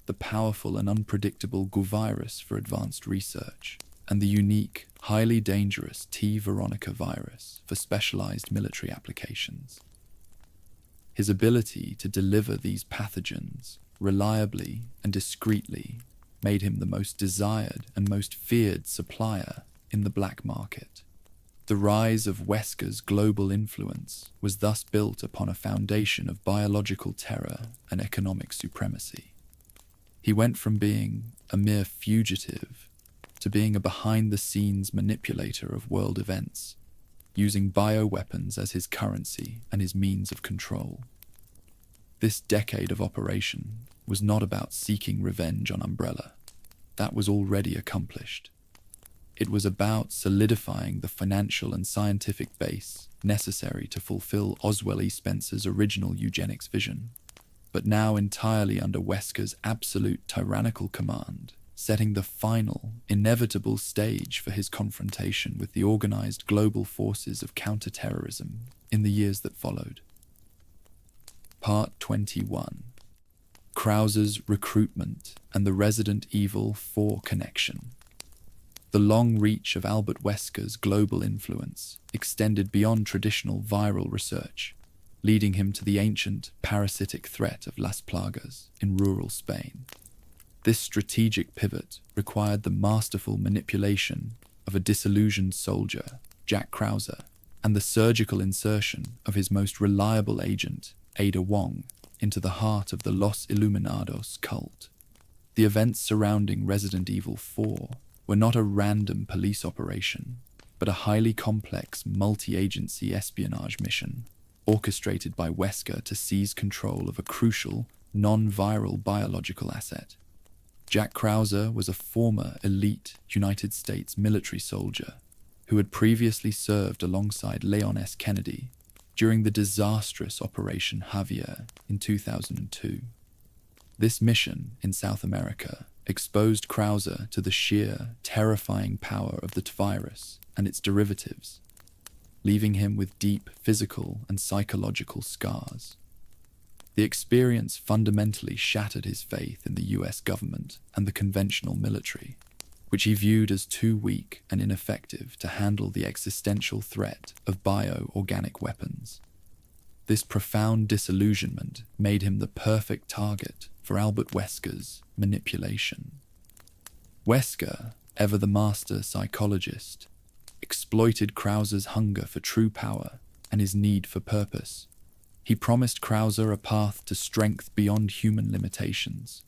the powerful and unpredictable Gu virus for advanced research, and the unique, highly dangerous T. Veronica virus for specialized military applications. His ability to deliver these pathogens reliably and discreetly made him the most desired and most feared supplier in the black market. The rise of Wesker's global influence was thus built upon a foundation of biological terror and economic supremacy. He went from being a mere fugitive to being a behind-the-scenes manipulator of world events, using bioweapons as his currency and his means of control. This decade of operation was not about seeking revenge on Umbrella. That was already accomplished. It was about solidifying the financial and scientific base necessary to fulfill Oswell E. Spencer's original eugenics vision, but now entirely under Wesker's absolute tyrannical command, setting the final, inevitable stage for his confrontation with the organized global forces of counterterrorism in the years that followed. Part 21. Krauser's recruitment and the Resident Evil 4 connection. The long reach of Albert Wesker's global influence extended beyond traditional viral research, leading him to the ancient parasitic threat of Las Plagas in rural Spain. This strategic pivot required the masterful manipulation of a disillusioned soldier, Jack Krauser, and the surgical insertion of his most reliable agent, Ada Wong, into the heart of the Los Iluminados cult. The events surrounding Resident Evil 4 were not a random police operation, but a highly complex multi-agency espionage mission orchestrated by Wesker to seize control of a crucial, non-viral biological asset. Jack Krauser was a former elite United States military soldier who had previously served alongside Leon S. Kennedy during the disastrous Operation Javier in 2002. This mission in South America exposed Krauser to the sheer, terrifying power of the virus and its derivatives, leaving him with deep physical and psychological scars. The experience fundamentally shattered his faith in the US government and the conventional military, which he viewed as too weak and ineffective to handle the existential threat of bioorganic weapons. This profound disillusionment made him the perfect target for Albert Wesker's manipulation. Wesker, ever the master psychologist, exploited Krauser's hunger for true power and his need for purpose. He promised Krauser a path to strength beyond human limitations,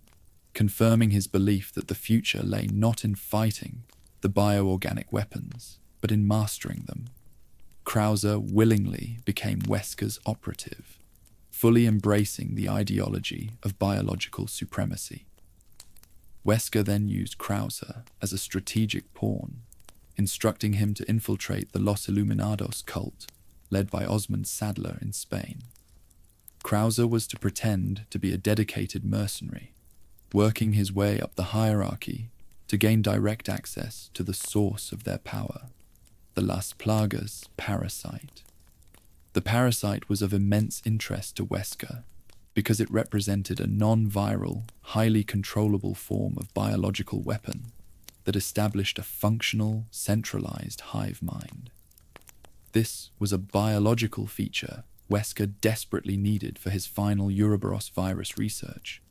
confirming his belief that the future lay not in fighting the bioorganic weapons, but in mastering them. Krauser willingly became Wesker's operative, fully embracing the ideology of biological supremacy. Wesker then used Krauser as a strategic pawn, instructing him to infiltrate the Los Illuminados cult, led by Osmond Sadler in Spain. Krauser was to pretend to be a dedicated mercenary, working his way up the hierarchy to gain direct access to the source of their power, the Las Plagas parasite. The parasite was of immense interest to Wesker because it represented a non-viral, highly controllable form of biological weapon that established a functional, centralized hive mind. This was a biological feature Wesker desperately needed for his final Ouroboros virus research,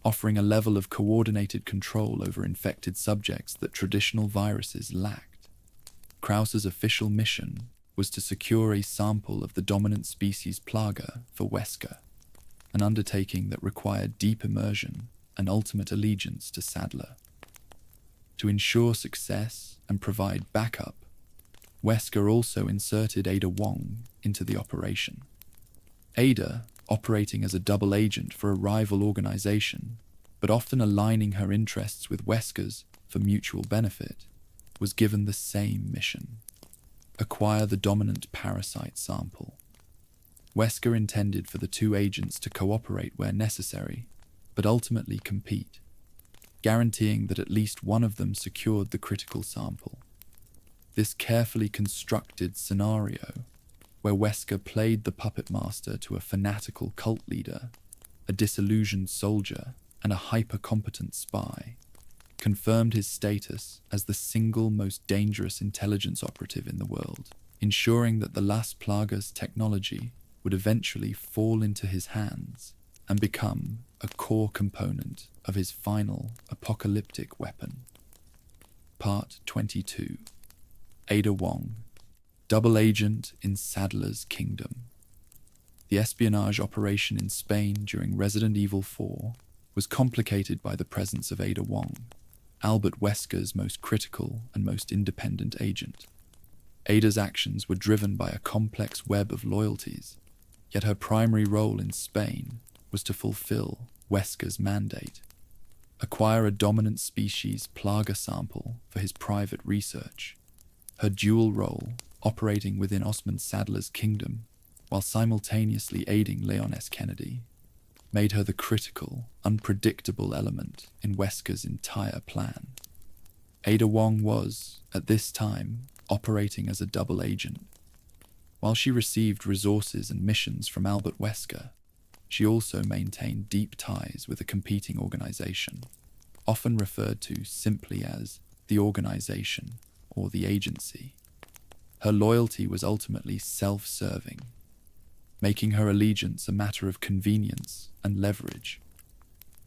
offering a level of coordinated control over infected subjects that traditional viruses lacked. Krauser's official mission was to secure a sample of the dominant species Plaga for Wesker, an undertaking that required deep immersion and ultimate allegiance to Sadler. To ensure success and provide backup, Wesker also inserted Ada Wong into the operation. Ada, operating as a double agent for a rival organization, but often aligning her interests with Wesker's for mutual benefit, was given the same mission: acquire the dominant parasite sample. Wesker intended for the two agents to cooperate where necessary, but ultimately compete, guaranteeing that at least one of them secured the critical sample. This carefully constructed scenario, where Wesker played the puppet master to a fanatical cult leader, a disillusioned soldier, and a hyper-competent spy, confirmed his status as the single most dangerous intelligence operative in the world, ensuring that the Las Plagas technology would eventually fall into his hands and become a core component of his final apocalyptic weapon. Part 22. Ada Wong, double agent in Sadler's kingdom. The espionage operation in Spain during Resident Evil 4 was complicated by the presence of Ada Wong, Albert Wesker's most critical and most independent agent. Ada's actions were driven by a complex web of loyalties, yet her primary role in Spain was to fulfill Wesker's mandate: acquire a dominant species Plaga sample for his private research. Her dual role, operating within Osmond Sadler's kingdom while simultaneously aiding Leon S. Kennedy, made her the critical, unpredictable element in Wesker's entire plan. Ada Wong was, at this time, operating as a double agent. While she received resources and missions from Albert Wesker, she also maintained deep ties with a competing organization, often referred to simply as the organization or the agency. Her loyalty was ultimately self-serving, making her allegiance a matter of convenience and leverage.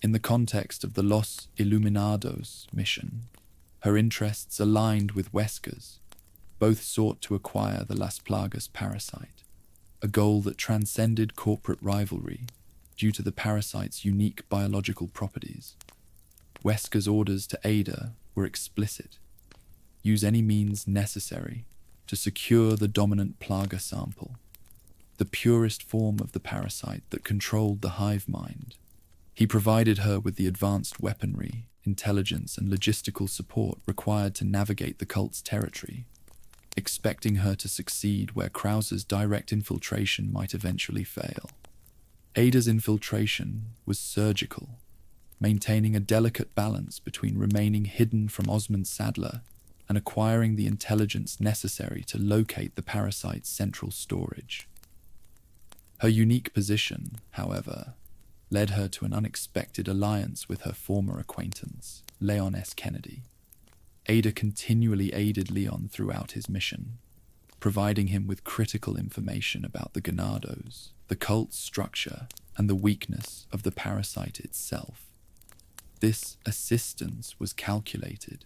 In the context of the Los Illuminados mission, her interests aligned with Wesker's. Both sought to acquire the Las Plagas parasite, a goal that transcended corporate rivalry due to the parasite's unique biological properties. Wesker's orders to Ada were explicit. Use any means necessary to secure the dominant plaga sample, the purest form of the parasite that controlled the hive mind. He provided her with the advanced weaponry, intelligence, and logistical support required to navigate the cult's territory, expecting her to succeed where Krauser's direct infiltration might eventually fail. Ada's infiltration was surgical, maintaining a delicate balance between remaining hidden from Osmond Sadler and acquiring the intelligence necessary to locate the parasite's central storage. Her unique position, however, led her to an unexpected alliance with her former acquaintance, Leon S. Kennedy. Ada continually aided Leon throughout his mission, providing him with critical information about the Ganados, the cult's structure, and the weakness of the parasite itself. This assistance was calculated.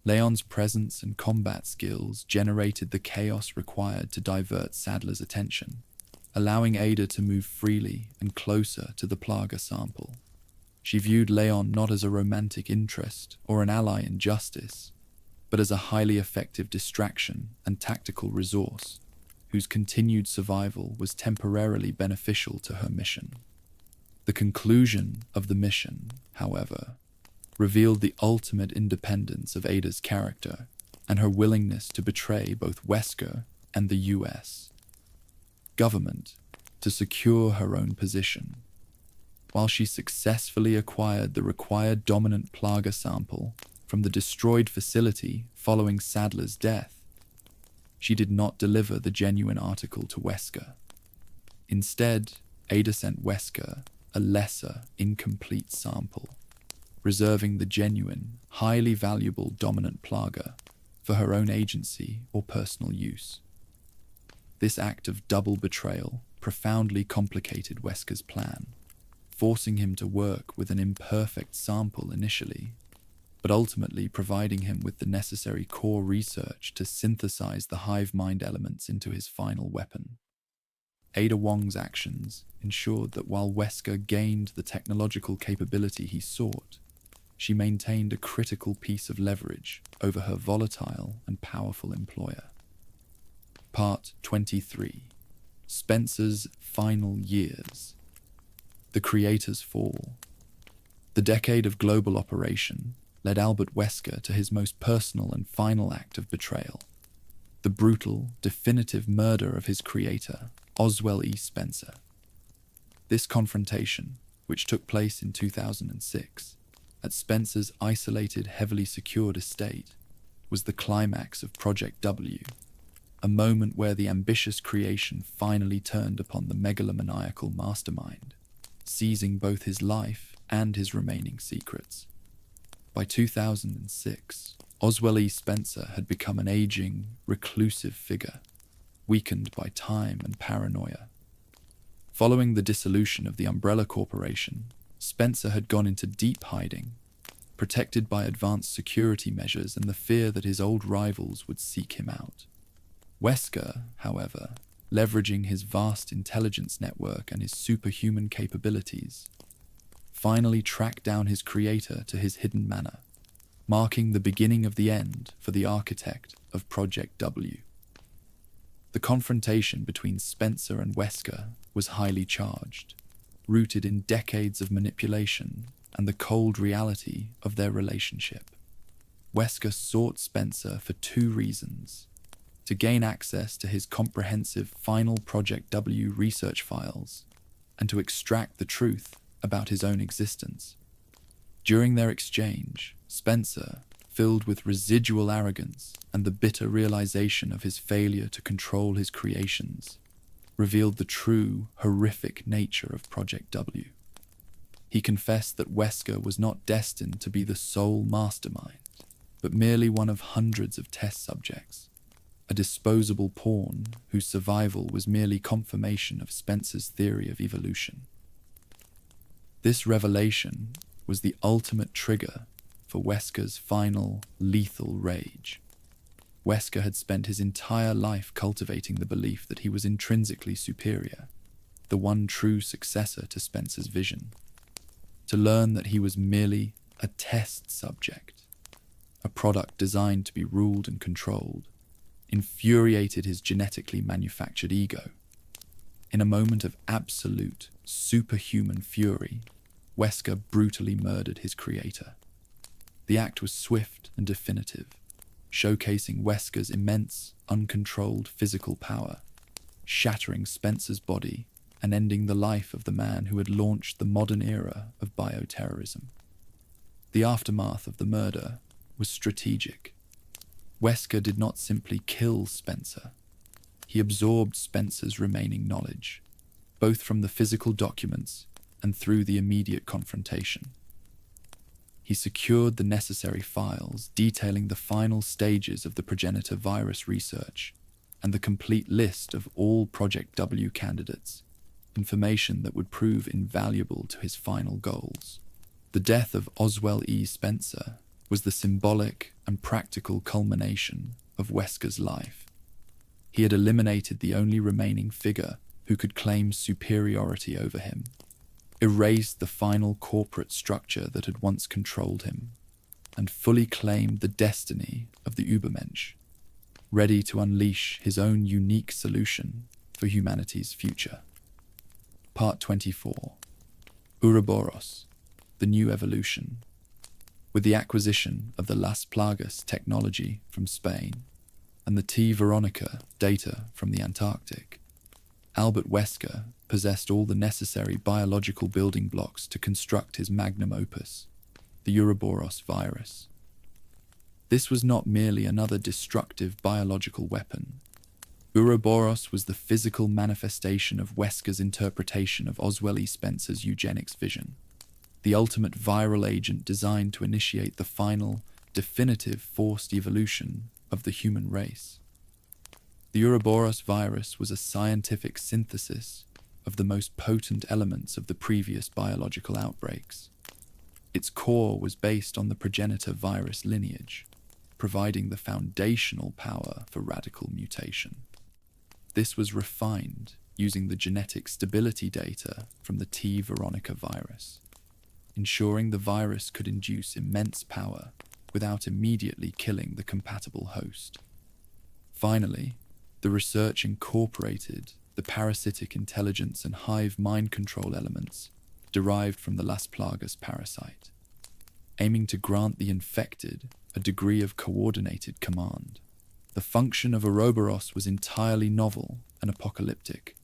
Leon's presence and combat skills generated the chaos required to divert Sadler's attention, allowing Ada to move freely and closer to the plaga sample. She viewed Leon not as a romantic interest or an ally in justice, but as a highly effective distraction and tactical resource, whose continued survival was temporarily beneficial to her mission. The conclusion of the mission, however, revealed the ultimate independence of Ada's character and her willingness to betray both Wesker and the U.S. government to secure her own position. While she successfully acquired the required dominant plaga sample from the destroyed facility following Sadler's death, she did not deliver the genuine article to Wesker. Instead, Ada sent Wesker a lesser, incomplete sample, reserving the genuine, highly valuable dominant plaga for her own agency or personal use. This act of double betrayal profoundly complicated Wesker's plan, forcing him to work with an imperfect sample initially, but ultimately providing him with the necessary core research to synthesize the hive mind elements into his final weapon. Ada Wong's actions ensured that while Wesker gained the technological capability he sought, she maintained a critical piece of leverage over her volatile and powerful employer. Part 23. Spencer's Final Years. The Creator's Fall. The decade of global operation led Albert Wesker to his most personal and final act of betrayal, the brutal, definitive murder of his creator, Oswell E. Spencer. This confrontation, which took place in 2006, at Spencer's isolated, heavily secured estate, was the climax of Project W, a moment where the ambitious creation finally turned upon the megalomaniacal mastermind, seizing both his life and his remaining secrets. By 2006, Oswell E. Spencer had become an aging, reclusive figure, weakened by time and paranoia. Following the dissolution of the Umbrella Corporation, Spencer had gone into deep hiding, protected by advanced security measures and the fear that his old rivals would seek him out. Wesker, however, leveraging his vast intelligence network and his superhuman capabilities, finally tracked down his creator to his hidden manor, marking the beginning of the end for the architect of Project W. The confrontation between Spencer and Wesker was highly charged, rooted in decades of manipulation and the cold reality of their relationship. Wesker sought Spencer for two reasons: to gain access to his comprehensive final Project W research files, and to extract the truth about his own existence. During their exchange, Spencer, filled with residual arrogance and the bitter realization of his failure to control his creations, revealed the true, horrific nature of Project W. He confessed that Wesker was not destined to be the sole mastermind, but merely one of hundreds of test subjects, a disposable pawn whose survival was merely confirmation of Spencer's theory of evolution. This revelation was the ultimate trigger for Wesker's final, lethal rage. Wesker had spent his entire life cultivating the belief that he was intrinsically superior, the one true successor to Spencer's vision. To learn that he was merely a test subject, a product designed to be ruled and controlled, infuriated his genetically manufactured ego. In a moment of absolute, superhuman fury, Wesker brutally murdered his creator. The act was swift and definitive, showcasing Wesker's immense, uncontrolled physical power, shattering Spencer's body and ending the life of the man who had launched the modern era of bioterrorism. The aftermath of the murder was strategic. Wesker did not simply kill Spencer. He absorbed Spencer's remaining knowledge, both from the physical documents and through the immediate confrontation. He secured the necessary files detailing the final stages of the progenitor virus research and the complete list of all Project W candidates, information that would prove invaluable to his final goals. The death of Oswell E. Spencer was the symbolic and practical culmination of Wesker's life. He had eliminated the only remaining figure who could claim superiority over him, erased the final corporate structure that had once controlled him, and fully claimed the destiny of the Übermensch, ready to unleash his own unique solution for humanity's future. Part 24. Ouroboros, the new evolution. With the acquisition of the Las Plagas technology from Spain and the T. Veronica data from the Antarctic, Albert Wesker possessed all the necessary biological building blocks to construct his magnum opus, the Ouroboros virus. This was not merely another destructive biological weapon. Ouroboros was the physical manifestation of Wesker's interpretation of Oswell E. Spencer's eugenics vision, the ultimate viral agent designed to initiate the final, definitive forced evolution of the human race. The Ouroboros virus was a scientific synthesis of the most potent elements of the previous biological outbreaks. Its core was based on the progenitor virus lineage, providing the foundational power for radical mutation. This was refined using the genetic stability data from the T. Veronica virus, ensuring the virus could induce immense power without immediately killing the compatible host. Finally, the research incorporated the parasitic intelligence and hive mind control elements derived from the Las Plagas parasite, aiming to grant the infected a degree of coordinated command. The function of Ouroboros was entirely novel and apocalyptic.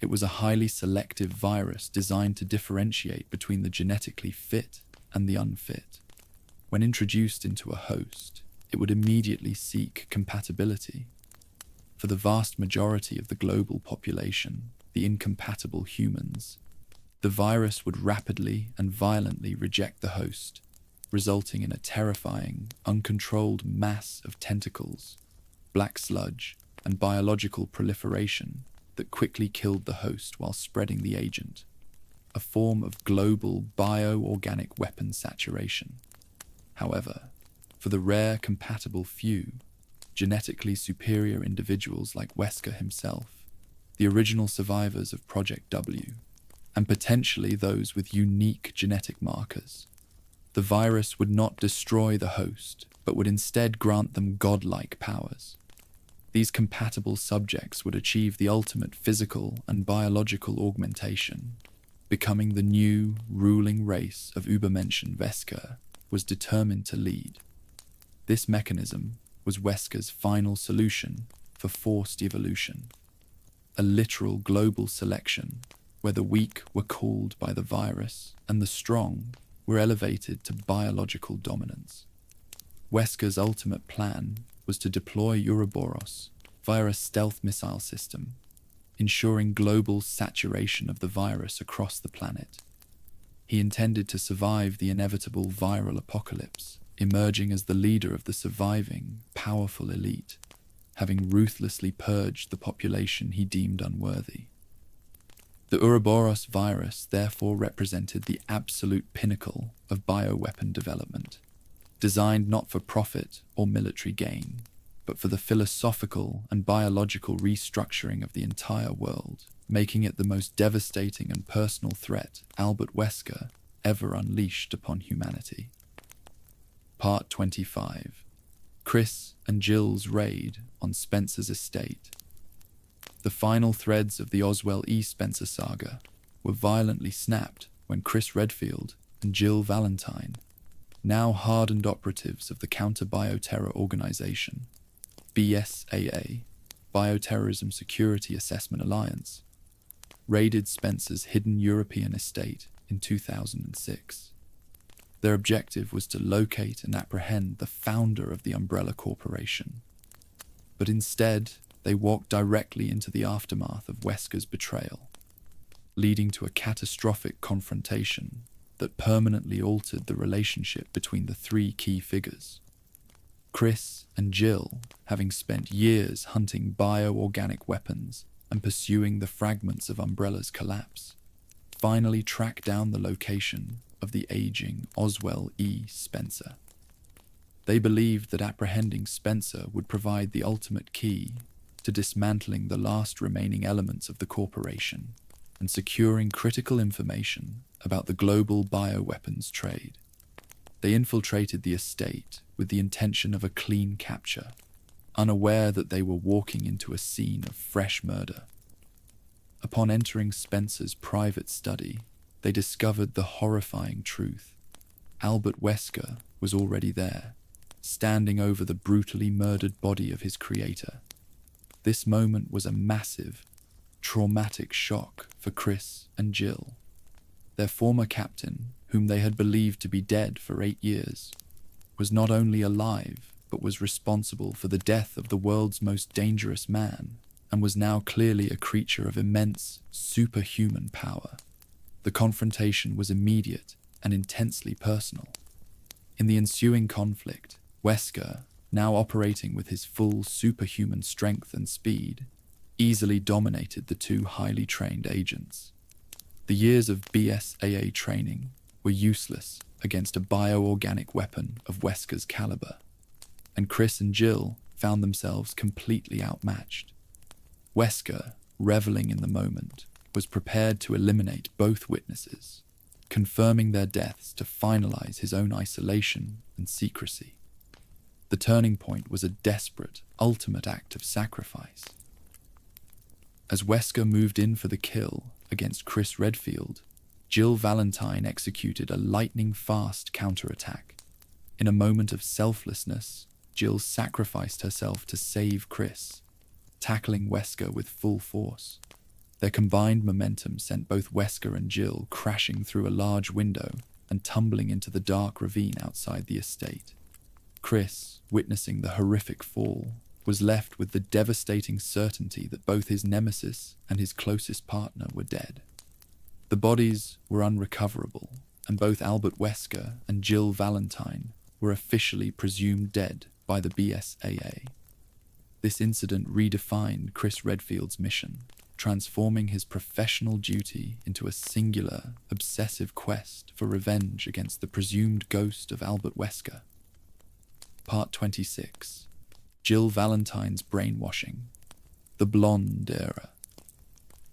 It was a highly selective virus designed to differentiate between the genetically fit and the unfit. When introduced into a host, it would immediately seek compatibility. For the vast majority of the global population, the incompatible humans, the virus would rapidly and violently reject the host, resulting in a terrifying, uncontrolled mass of tentacles, black sludge, and biological proliferation that quickly killed the host while spreading the agent, a form of global bioorganic weapon saturation. However, for the rare compatible few, genetically superior individuals like Wesker himself, the original survivors of Project W, and potentially those with unique genetic markers, the virus would not destroy the host, but would instead grant them godlike powers. These compatible subjects would achieve the ultimate physical and biological augmentation, becoming the new, ruling race of Übermenschen Wesker was determined to lead. This mechanism was Wesker's final solution for forced evolution, a literal global selection where the weak were cooled by the virus and the strong were elevated to biological dominance. Wesker's ultimate plan was to deploy Ouroboros via a stealth missile system, ensuring global saturation of the virus across the planet. He intended to survive the inevitable viral apocalypse, emerging as the leader of the surviving, powerful elite, having ruthlessly purged the population he deemed unworthy. The Ouroboros virus therefore represented the absolute pinnacle of bioweapon development, designed not for profit or military gain, but for the philosophical and biological restructuring of the entire world, making it the most devastating and personal threat Albert Wesker ever unleashed upon humanity. Part 25. Chris and Jill's raid on Spencer's estate. The final threads of the Oswell E. Spencer saga were violently snapped when Chris Redfield and Jill Valentine, now hardened operatives of the counter-bioterror organization, BSAA, Bioterrorism Security Assessment Alliance, raided Spencer's hidden European estate in 2006. Their objective was to locate and apprehend the founder of the Umbrella Corporation. But instead, they walked directly into the aftermath of Wesker's betrayal, leading to a catastrophic confrontation that permanently altered the relationship between the three key figures. Chris and Jill, having spent years hunting bioorganic weapons and pursuing the fragments of Umbrella's collapse, finally tracked down the location of the aging Oswell E. Spencer. They believed that apprehending Spencer would provide the ultimate key to dismantling the last remaining elements of the corporation and securing critical information about the global bioweapons trade. They infiltrated the estate with the intention of a clean capture, unaware that they were walking into a scene of fresh murder. Upon entering Spencer's private study, they discovered the horrifying truth. Albert Wesker was already there, standing over the brutally murdered body of his creator. This moment was a massive, traumatic shock for Chris and Jill. Their former captain, whom they had believed to be dead for 8 years, was not only alive, but was responsible for the death of the world's most dangerous man, and was now clearly a creature of immense, superhuman power. The confrontation was immediate and intensely personal. In the ensuing conflict, Wesker, now operating with his full superhuman strength and speed, easily dominated the two highly trained agents. The years of BSAA training were useless against a bioorganic weapon of Wesker's caliber, and Chris and Jill found themselves completely outmatched. Wesker, reveling in the moment, was prepared to eliminate both witnesses, confirming their deaths to finalize his own isolation and secrecy. The turning point was a desperate, ultimate act of sacrifice. As Wesker moved in for the kill against Chris Redfield, Jill Valentine executed a lightning-fast counterattack. In a moment of selflessness, Jill sacrificed herself to save Chris, tackling Wesker with full force. Their combined momentum sent both Wesker and Jill crashing through a large window and tumbling into the dark ravine outside the estate. Chris, witnessing the horrific fall, was left with the devastating certainty that both his nemesis and his closest partner were dead. The bodies were unrecoverable, and both Albert Wesker and Jill Valentine were officially presumed dead by the BSAA. This incident redefined Chris Redfield's mission, transforming his professional duty into a singular, obsessive quest for revenge against the presumed ghost of Albert Wesker. Part 26. Jill Valentine's brainwashing. The Blonde Era.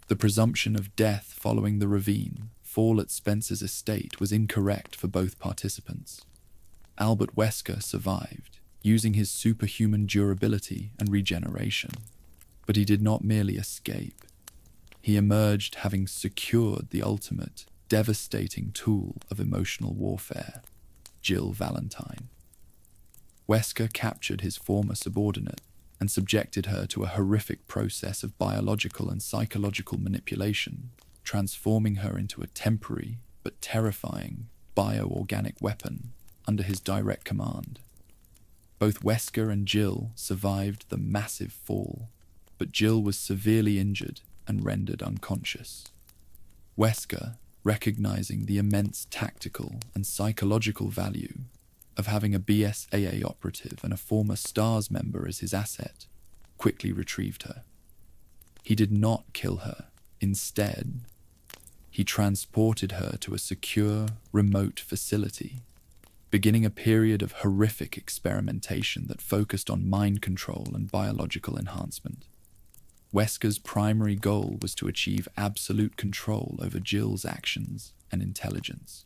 The presumption of death following the ravine fall at Spencer's estate was incorrect for both participants. Albert Wesker survived, using his superhuman durability and regeneration. But he did not merely escape. He emerged having secured the ultimate, devastating tool of emotional warfare, Jill Valentine. Wesker captured his former subordinate and subjected her to a horrific process of biological and psychological manipulation, transforming her into a temporary but terrifying bioorganic weapon under his direct command. Both Wesker and Jill survived the massive fall, but Jill was severely injured and rendered unconscious. Wesker, recognizing the immense tactical and psychological value of having a BSAA operative and a former S.T.A.R.S member as his asset, quickly retrieved her. He did not kill her. Instead, he transported her to a secure, remote facility, beginning a period of horrific experimentation that focused on mind control and biological enhancement. Wesker's primary goal was to achieve absolute control over Jill's actions and intelligence.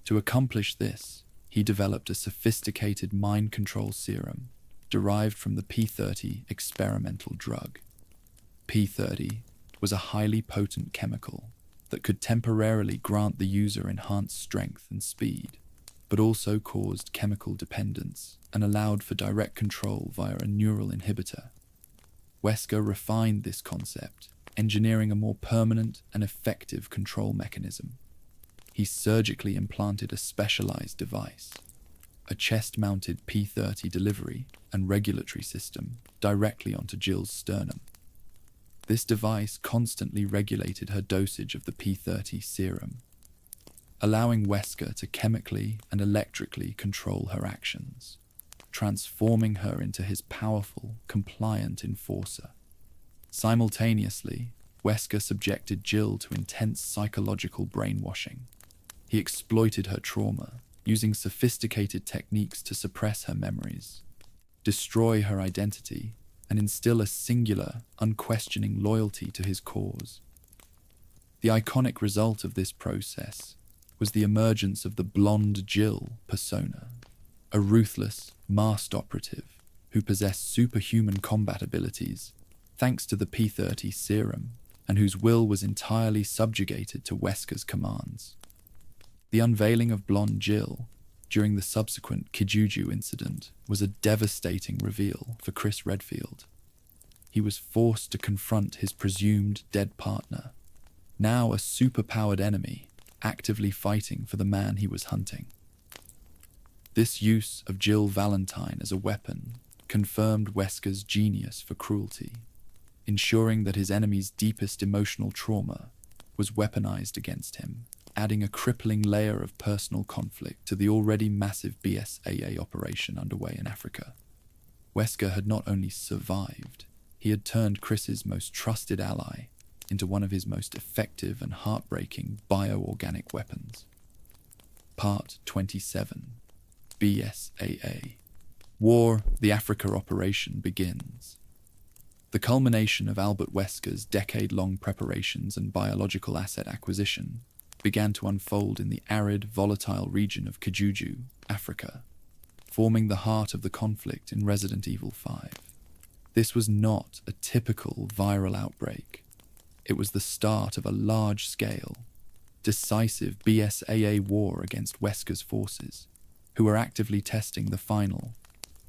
To accomplish this, he developed a sophisticated mind control serum derived from the P30 experimental drug. P30 was a highly potent chemical that could temporarily grant the user enhanced strength and speed, but also caused chemical dependence and allowed for direct control via a neural inhibitor. Wesker refined this concept, engineering a more permanent and effective control mechanism. He surgically implanted a specialized device, a chest-mounted P30 delivery and regulatory system directly onto Jill's sternum. This device constantly regulated her dosage of the P30 serum, allowing Wesker to chemically and electrically control her actions, transforming her into his powerful, compliant enforcer. Simultaneously, Wesker subjected Jill to intense psychological brainwashing. He exploited her trauma, using sophisticated techniques to suppress her memories, destroy her identity, and instill a singular, unquestioning loyalty to his cause. The iconic result of this process was the emergence of the blonde Jill persona, a ruthless, masked operative who possessed superhuman combat abilities thanks to the P30 serum and whose will was entirely subjugated to Wesker's commands. The unveiling of blonde Jill during the subsequent Kijuju incident was a devastating reveal for Chris Redfield. He was forced to confront his presumed dead partner, now a superpowered enemy, actively fighting for the man he was hunting. This use of Jill Valentine as a weapon confirmed Wesker's genius for cruelty, ensuring that his enemy's deepest emotional trauma was weaponized against him, adding a crippling layer of personal conflict to the already massive BSAA operation underway in Africa. Wesker had not only survived, he had turned Chris's most trusted ally into one of his most effective and heartbreaking bioorganic weapons. Part 27. BSAA. War, the Africa operation begins. The culmination of Albert Wesker's decade-long preparations and biological asset acquisition began to unfold in the arid, volatile region of Kijuju, Africa, forming the heart of the conflict in Resident Evil 5. This was not a typical viral outbreak. It was the start of a large-scale, decisive BSAA war against Wesker's forces, who were actively testing the final,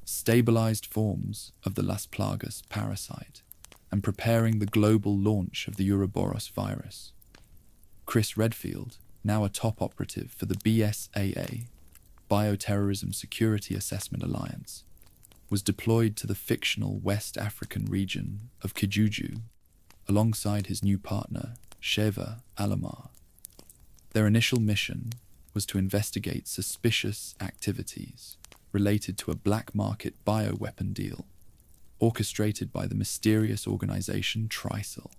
stabilized forms of the Las Plagas parasite and preparing the global launch of the Ouroboros virus. Chris Redfield, now a top operative for the BSAA, Bioterrorism Security Assessment Alliance, was deployed to the fictional West African region of Kijuju alongside his new partner, Sheva Alomar. Their initial mission was to investigate suspicious activities related to a black market bioweapon deal orchestrated by the mysterious organization Trisel,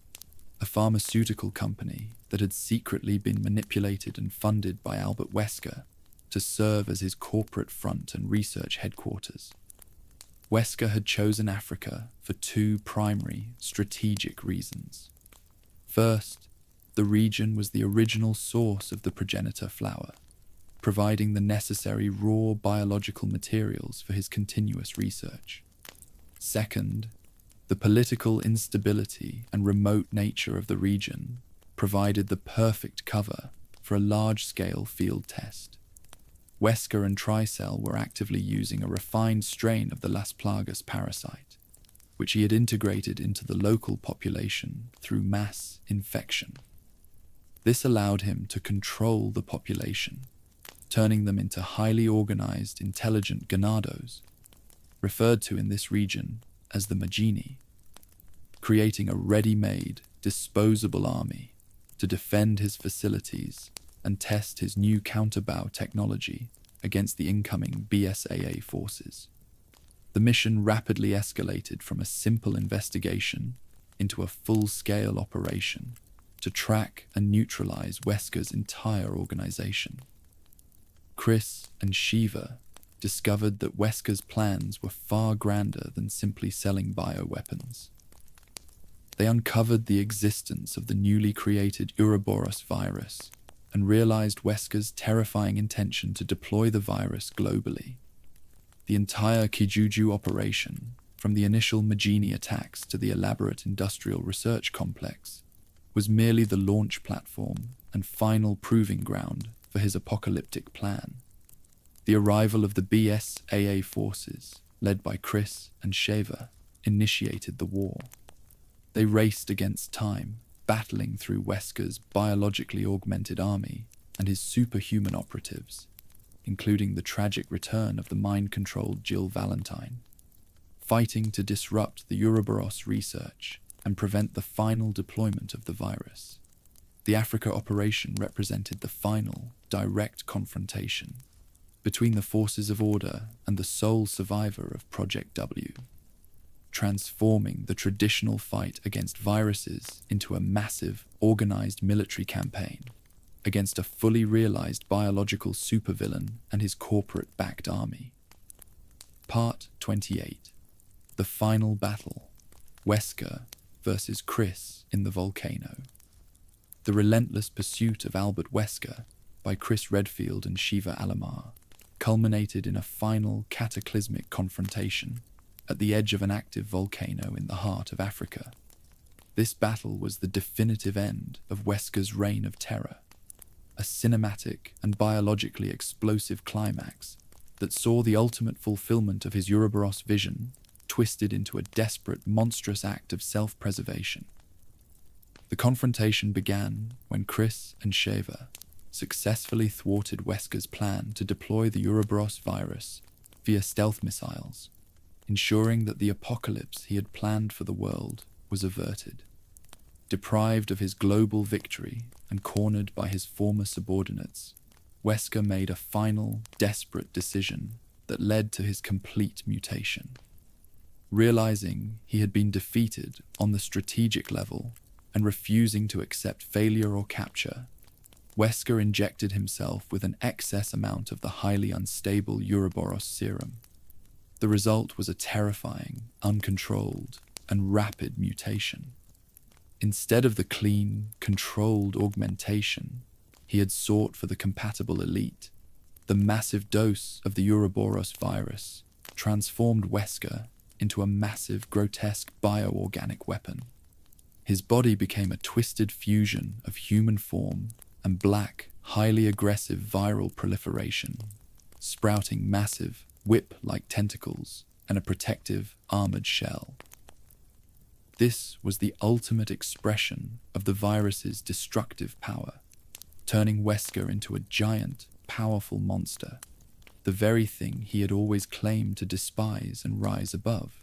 a pharmaceutical company that had secretly been manipulated and funded by Albert Wesker to serve as his corporate front and research headquarters. Wesker had chosen Africa for two primary strategic reasons. First, the region was the original source of the progenitor flower, providing the necessary raw biological materials for his continuous research. Second, the political instability and remote nature of the region provided the perfect cover for a large-scale field test. Wesker and Trisel were actively using a refined strain of the Las Plagas parasite, which he had integrated into the local population through mass infection. This allowed him to control the population, turning them into highly organized, intelligent ganados, referred to in this region as the Majini, creating a ready-made, disposable army to defend his facilities and test his new counterbow technology against the incoming BSAA forces. The mission rapidly escalated from a simple investigation into a full-scale operation to track and neutralize Wesker's entire organization. Chris and Shiva discovered that Wesker's plans were far grander than simply selling bioweapons. They uncovered the existence of the newly created Ouroboros virus and realized Wesker's terrifying intention to deploy the virus globally. The entire Kijuju operation, from the initial Magini attacks to the elaborate industrial research complex, was merely the launch platform and final proving ground for his apocalyptic plan. The arrival of the BSAA forces, led by Chris and Shaver, initiated the war. They raced against time, battling through Wesker's biologically augmented army and his superhuman operatives, including the tragic return of the mind-controlled Jill Valentine, fighting to disrupt the Ouroboros research and prevent the final deployment of the virus. The Africa operation represented the final, direct confrontation between the forces of order and the sole survivor of Project W, transforming the traditional fight against viruses into a massive, organized military campaign against a fully realized biological supervillain and his corporate-backed army. Part 28. The Final Battle. Wesker versus Chris in the Volcano. The relentless pursuit of Albert Wesker by Chris Redfield and Shiva Alamar culminated in a final cataclysmic confrontation at the edge of an active volcano in the heart of Africa. This battle was the definitive end of Wesker's reign of terror, a cinematic and biologically explosive climax that saw the ultimate fulfillment of his Ouroboros vision twisted into a desperate, monstrous act of self-preservation. The confrontation began when Chris and Shaver successfully thwarted Wesker's plan to deploy the Ouroboros virus via stealth missiles, ensuring that the apocalypse he had planned for the world was averted. Deprived of his global victory and cornered by his former subordinates, Wesker made a final, desperate decision that led to his complete mutation. Realizing he had been defeated on the strategic level and refusing to accept failure or capture, Wesker injected himself with an excess amount of the highly unstable Ouroboros serum. The result was a terrifying, uncontrolled, and rapid mutation. Instead of the clean, controlled augmentation he had sought for the compatible elite, the massive dose of the Ouroboros virus transformed Wesker into a massive, grotesque bioorganic weapon. His body became a twisted fusion of human form and black, highly aggressive viral proliferation, sprouting massive, whip-like tentacles and a protective, armored shell. This was the ultimate expression of the virus's destructive power, turning Wesker into a giant, powerful monster, the very thing he had always claimed to despise and rise above.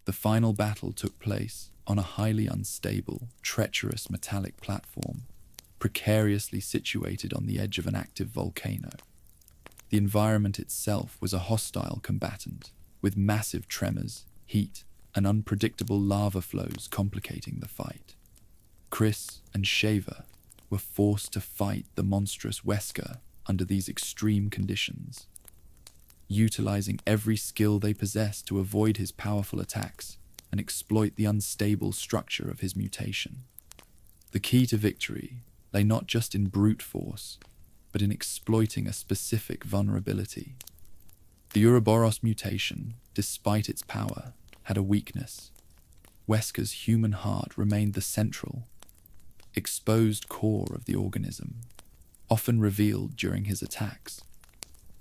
The final battle took place on a highly unstable, treacherous metallic platform, precariously situated on the edge of an active volcano. The environment itself was a hostile combatant, with massive tremors, heat, and unpredictable lava flows complicating the fight. Chris and Shaver were forced to fight the monstrous Wesker under these extreme conditions, utilizing every skill they possessed to avoid his powerful attacks and exploit the unstable structure of his mutation. The key to victory lay not just in brute force, but in exploiting a specific vulnerability. The Ouroboros mutation, despite its power, had a weakness. Wesker's human heart remained the central, exposed core of the organism, often revealed during his attacks.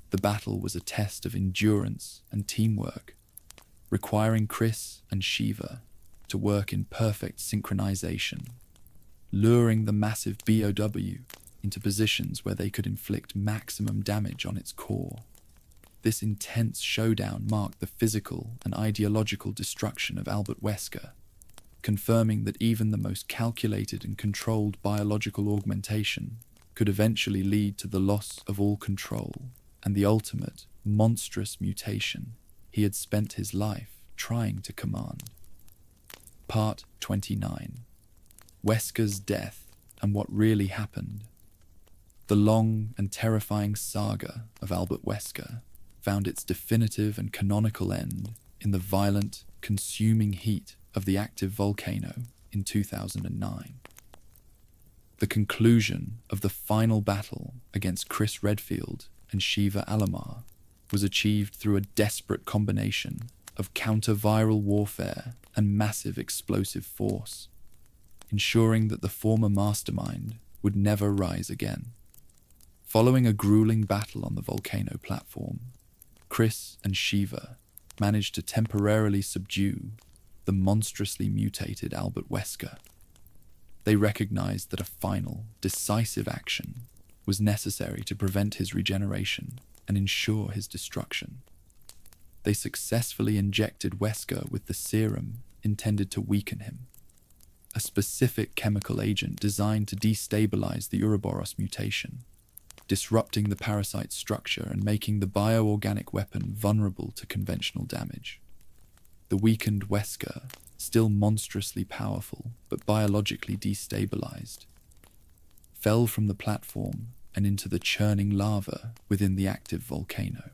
The battle was a test of endurance and teamwork, requiring Chris and Shiva to work in perfect synchronization, luring the massive BOW into positions where they could inflict maximum damage on its core. This intense showdown marked the physical and ideological destruction of Albert Wesker, confirming that even the most calculated and controlled biological augmentation could eventually lead to the loss of all control and the ultimate, monstrous mutation he had spent his life trying to command. Part 29. Wesker's death and what really happened. The long and terrifying saga of Albert Wesker found its definitive and canonical end in the violent, consuming heat of the active volcano in 2009. The conclusion of the final battle against Chris Redfield and Shiva Alamar was achieved through a desperate combination of counter-viral warfare and massive explosive force, ensuring that the former mastermind would never rise again. Following a grueling battle on the volcano platform, Chris and Shiva managed to temporarily subdue the monstrously mutated Albert Wesker. They recognized that a final, decisive action was necessary to prevent his regeneration and ensure his destruction. They successfully injected Wesker with the serum intended to weaken him, a specific chemical agent designed to destabilize the Ouroboros mutation, disrupting the parasite's structure and making the bioorganic weapon vulnerable to conventional damage. The weakened Wesker, still monstrously powerful but biologically destabilized, fell from the platform and into the churning lava within the active volcano.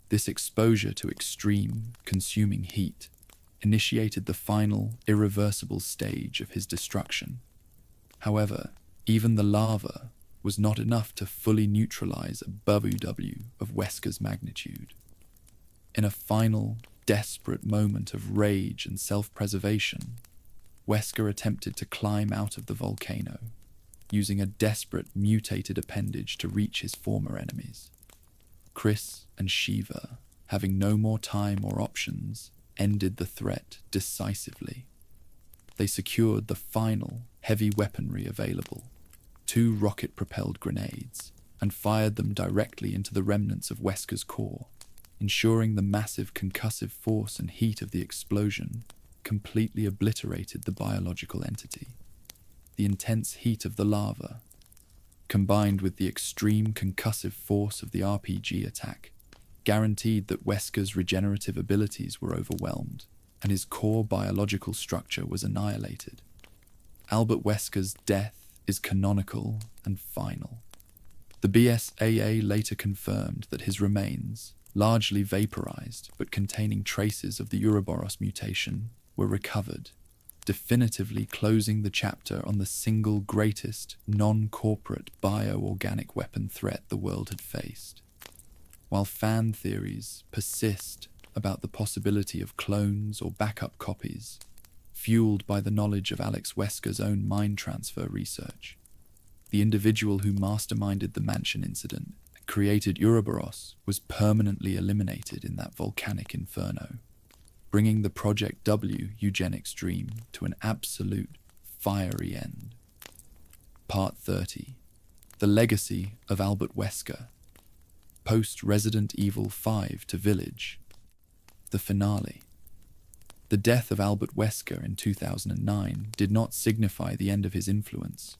This exposure to extreme, consuming heat initiated the final, irreversible stage of his destruction. However, even the lava was not enough to fully neutralize a WW of Wesker's magnitude. In a final, desperate moment of rage and self-preservation, Wesker attempted to climb out of the volcano, using a desperate, mutated appendage to reach his former enemies. Chris and Shiva, having no more time or options, ended the threat decisively. They secured the final, heavy weaponry available, 2 rocket-propelled grenades, and fired them directly into the remnants of Wesker's core, ensuring the massive concussive force and heat of the explosion completely obliterated the biological entity. The intense heat of the lava, combined with the extreme concussive force of the RPG attack, guaranteed that Wesker's regenerative abilities were overwhelmed, and his core biological structure was annihilated. Albert Wesker's death is canonical and final. The BSAA later confirmed that his remains, largely vaporized but containing traces of the Ouroboros mutation, were recovered, definitively closing the chapter on the single greatest non-corporate bioorganic weapon threat the world had faced. While fan theories persist about the possibility of clones or backup copies, fueled by the knowledge of Alex Wesker's own mind transfer research, the individual who masterminded the Mansion Incident and created Ouroboros was permanently eliminated in that volcanic inferno, bringing the Project W eugenics dream to an absolute, fiery end. Part 30. The Legacy of Albert Wesker. Post-Resident Evil 5 to Village. The finale. The death of Albert Wesker in 2009 did not signify the end of his influence.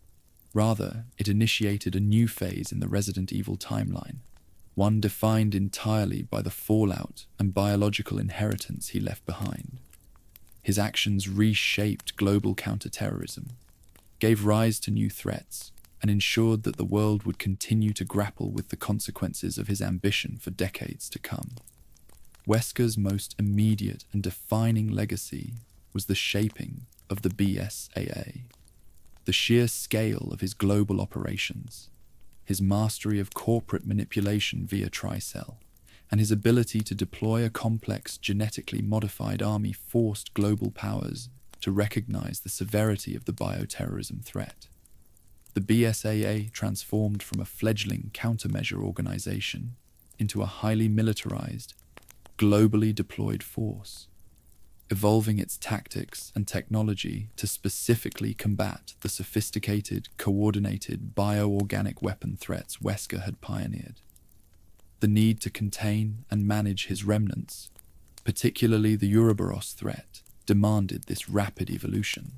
Rather, it initiated a new phase in the Resident Evil timeline, one defined entirely by the fallout and biological inheritance he left behind. His actions reshaped global counterterrorism, gave rise to new threats, and ensured that the world would continue to grapple with the consequences of his ambition for decades to come. Wesker's most immediate and defining legacy was the shaping of the BSAA. The sheer scale of his global operations, his mastery of corporate manipulation via Tricell, and his ability to deploy a complex genetically modified army forced global powers to recognize the severity of the bioterrorism threat. The BSAA transformed from a fledgling countermeasure organization into a highly militarized, globally deployed force, evolving its tactics and technology to specifically combat the sophisticated, coordinated bioorganic weapon threats Wesker had pioneered. The need to contain and manage his remnants, particularly the Ouroboros threat, demanded this rapid evolution.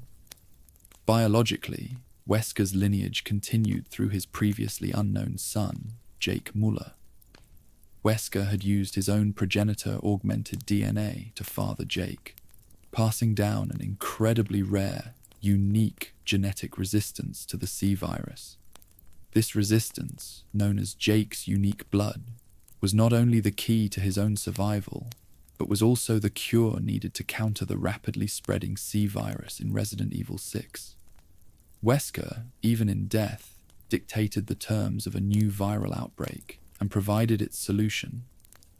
Biologically, Wesker's lineage continued through his previously unknown son, Jake Muller. Wesker had used his own progenitor-augmented DNA to father Jake, passing down an incredibly rare, unique genetic resistance to the C virus. This resistance, known as Jake's unique blood, was not only the key to his own survival, but was also the cure needed to counter the rapidly spreading C virus in Resident Evil 6. Wesker, even in death, dictated the terms of a new viral outbreak and provided its solution,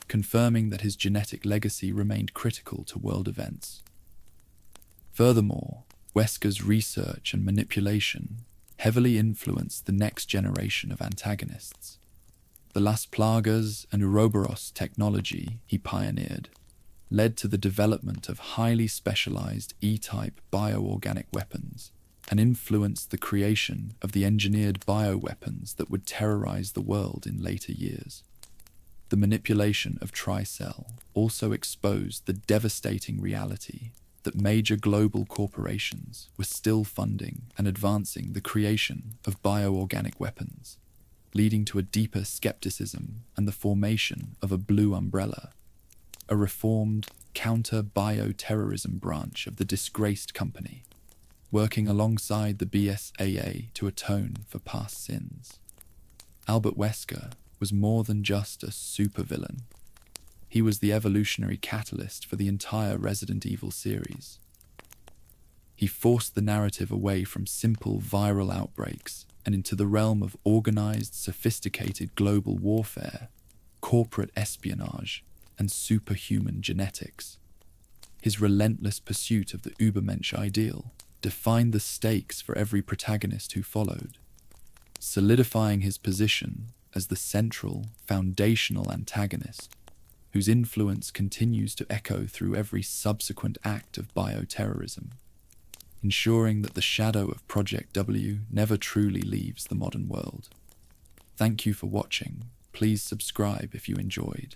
confirming that his genetic legacy remained critical to world events. Furthermore, Wesker's research and manipulation heavily influenced the next generation of antagonists. The Las Plagas and Ouroboros technology he pioneered led to the development of highly specialized E-type bioorganic weapons and influenced the creation of the engineered bioweapons that would terrorize the world in later years. The manipulation of Tricell also exposed the devastating reality that major global corporations were still funding and advancing the creation of bioorganic weapons, leading to a deeper skepticism and the formation of a blue umbrella, a reformed counter-bioterrorism branch of the disgraced company, working alongside the BSAA to atone for past sins. Albert Wesker was more than just a supervillain. He was the evolutionary catalyst for the entire Resident Evil series. He forced the narrative away from simple viral outbreaks and into the realm of organized, sophisticated global warfare, corporate espionage, and superhuman genetics. His relentless pursuit of the Übermensch ideal defined the stakes for every protagonist who followed, solidifying his position as the central, foundational antagonist, whose influence continues to echo through every subsequent act of bioterrorism, ensuring that the shadow of Project W never truly leaves the modern world. Thank you for watching. Please subscribe if you enjoyed.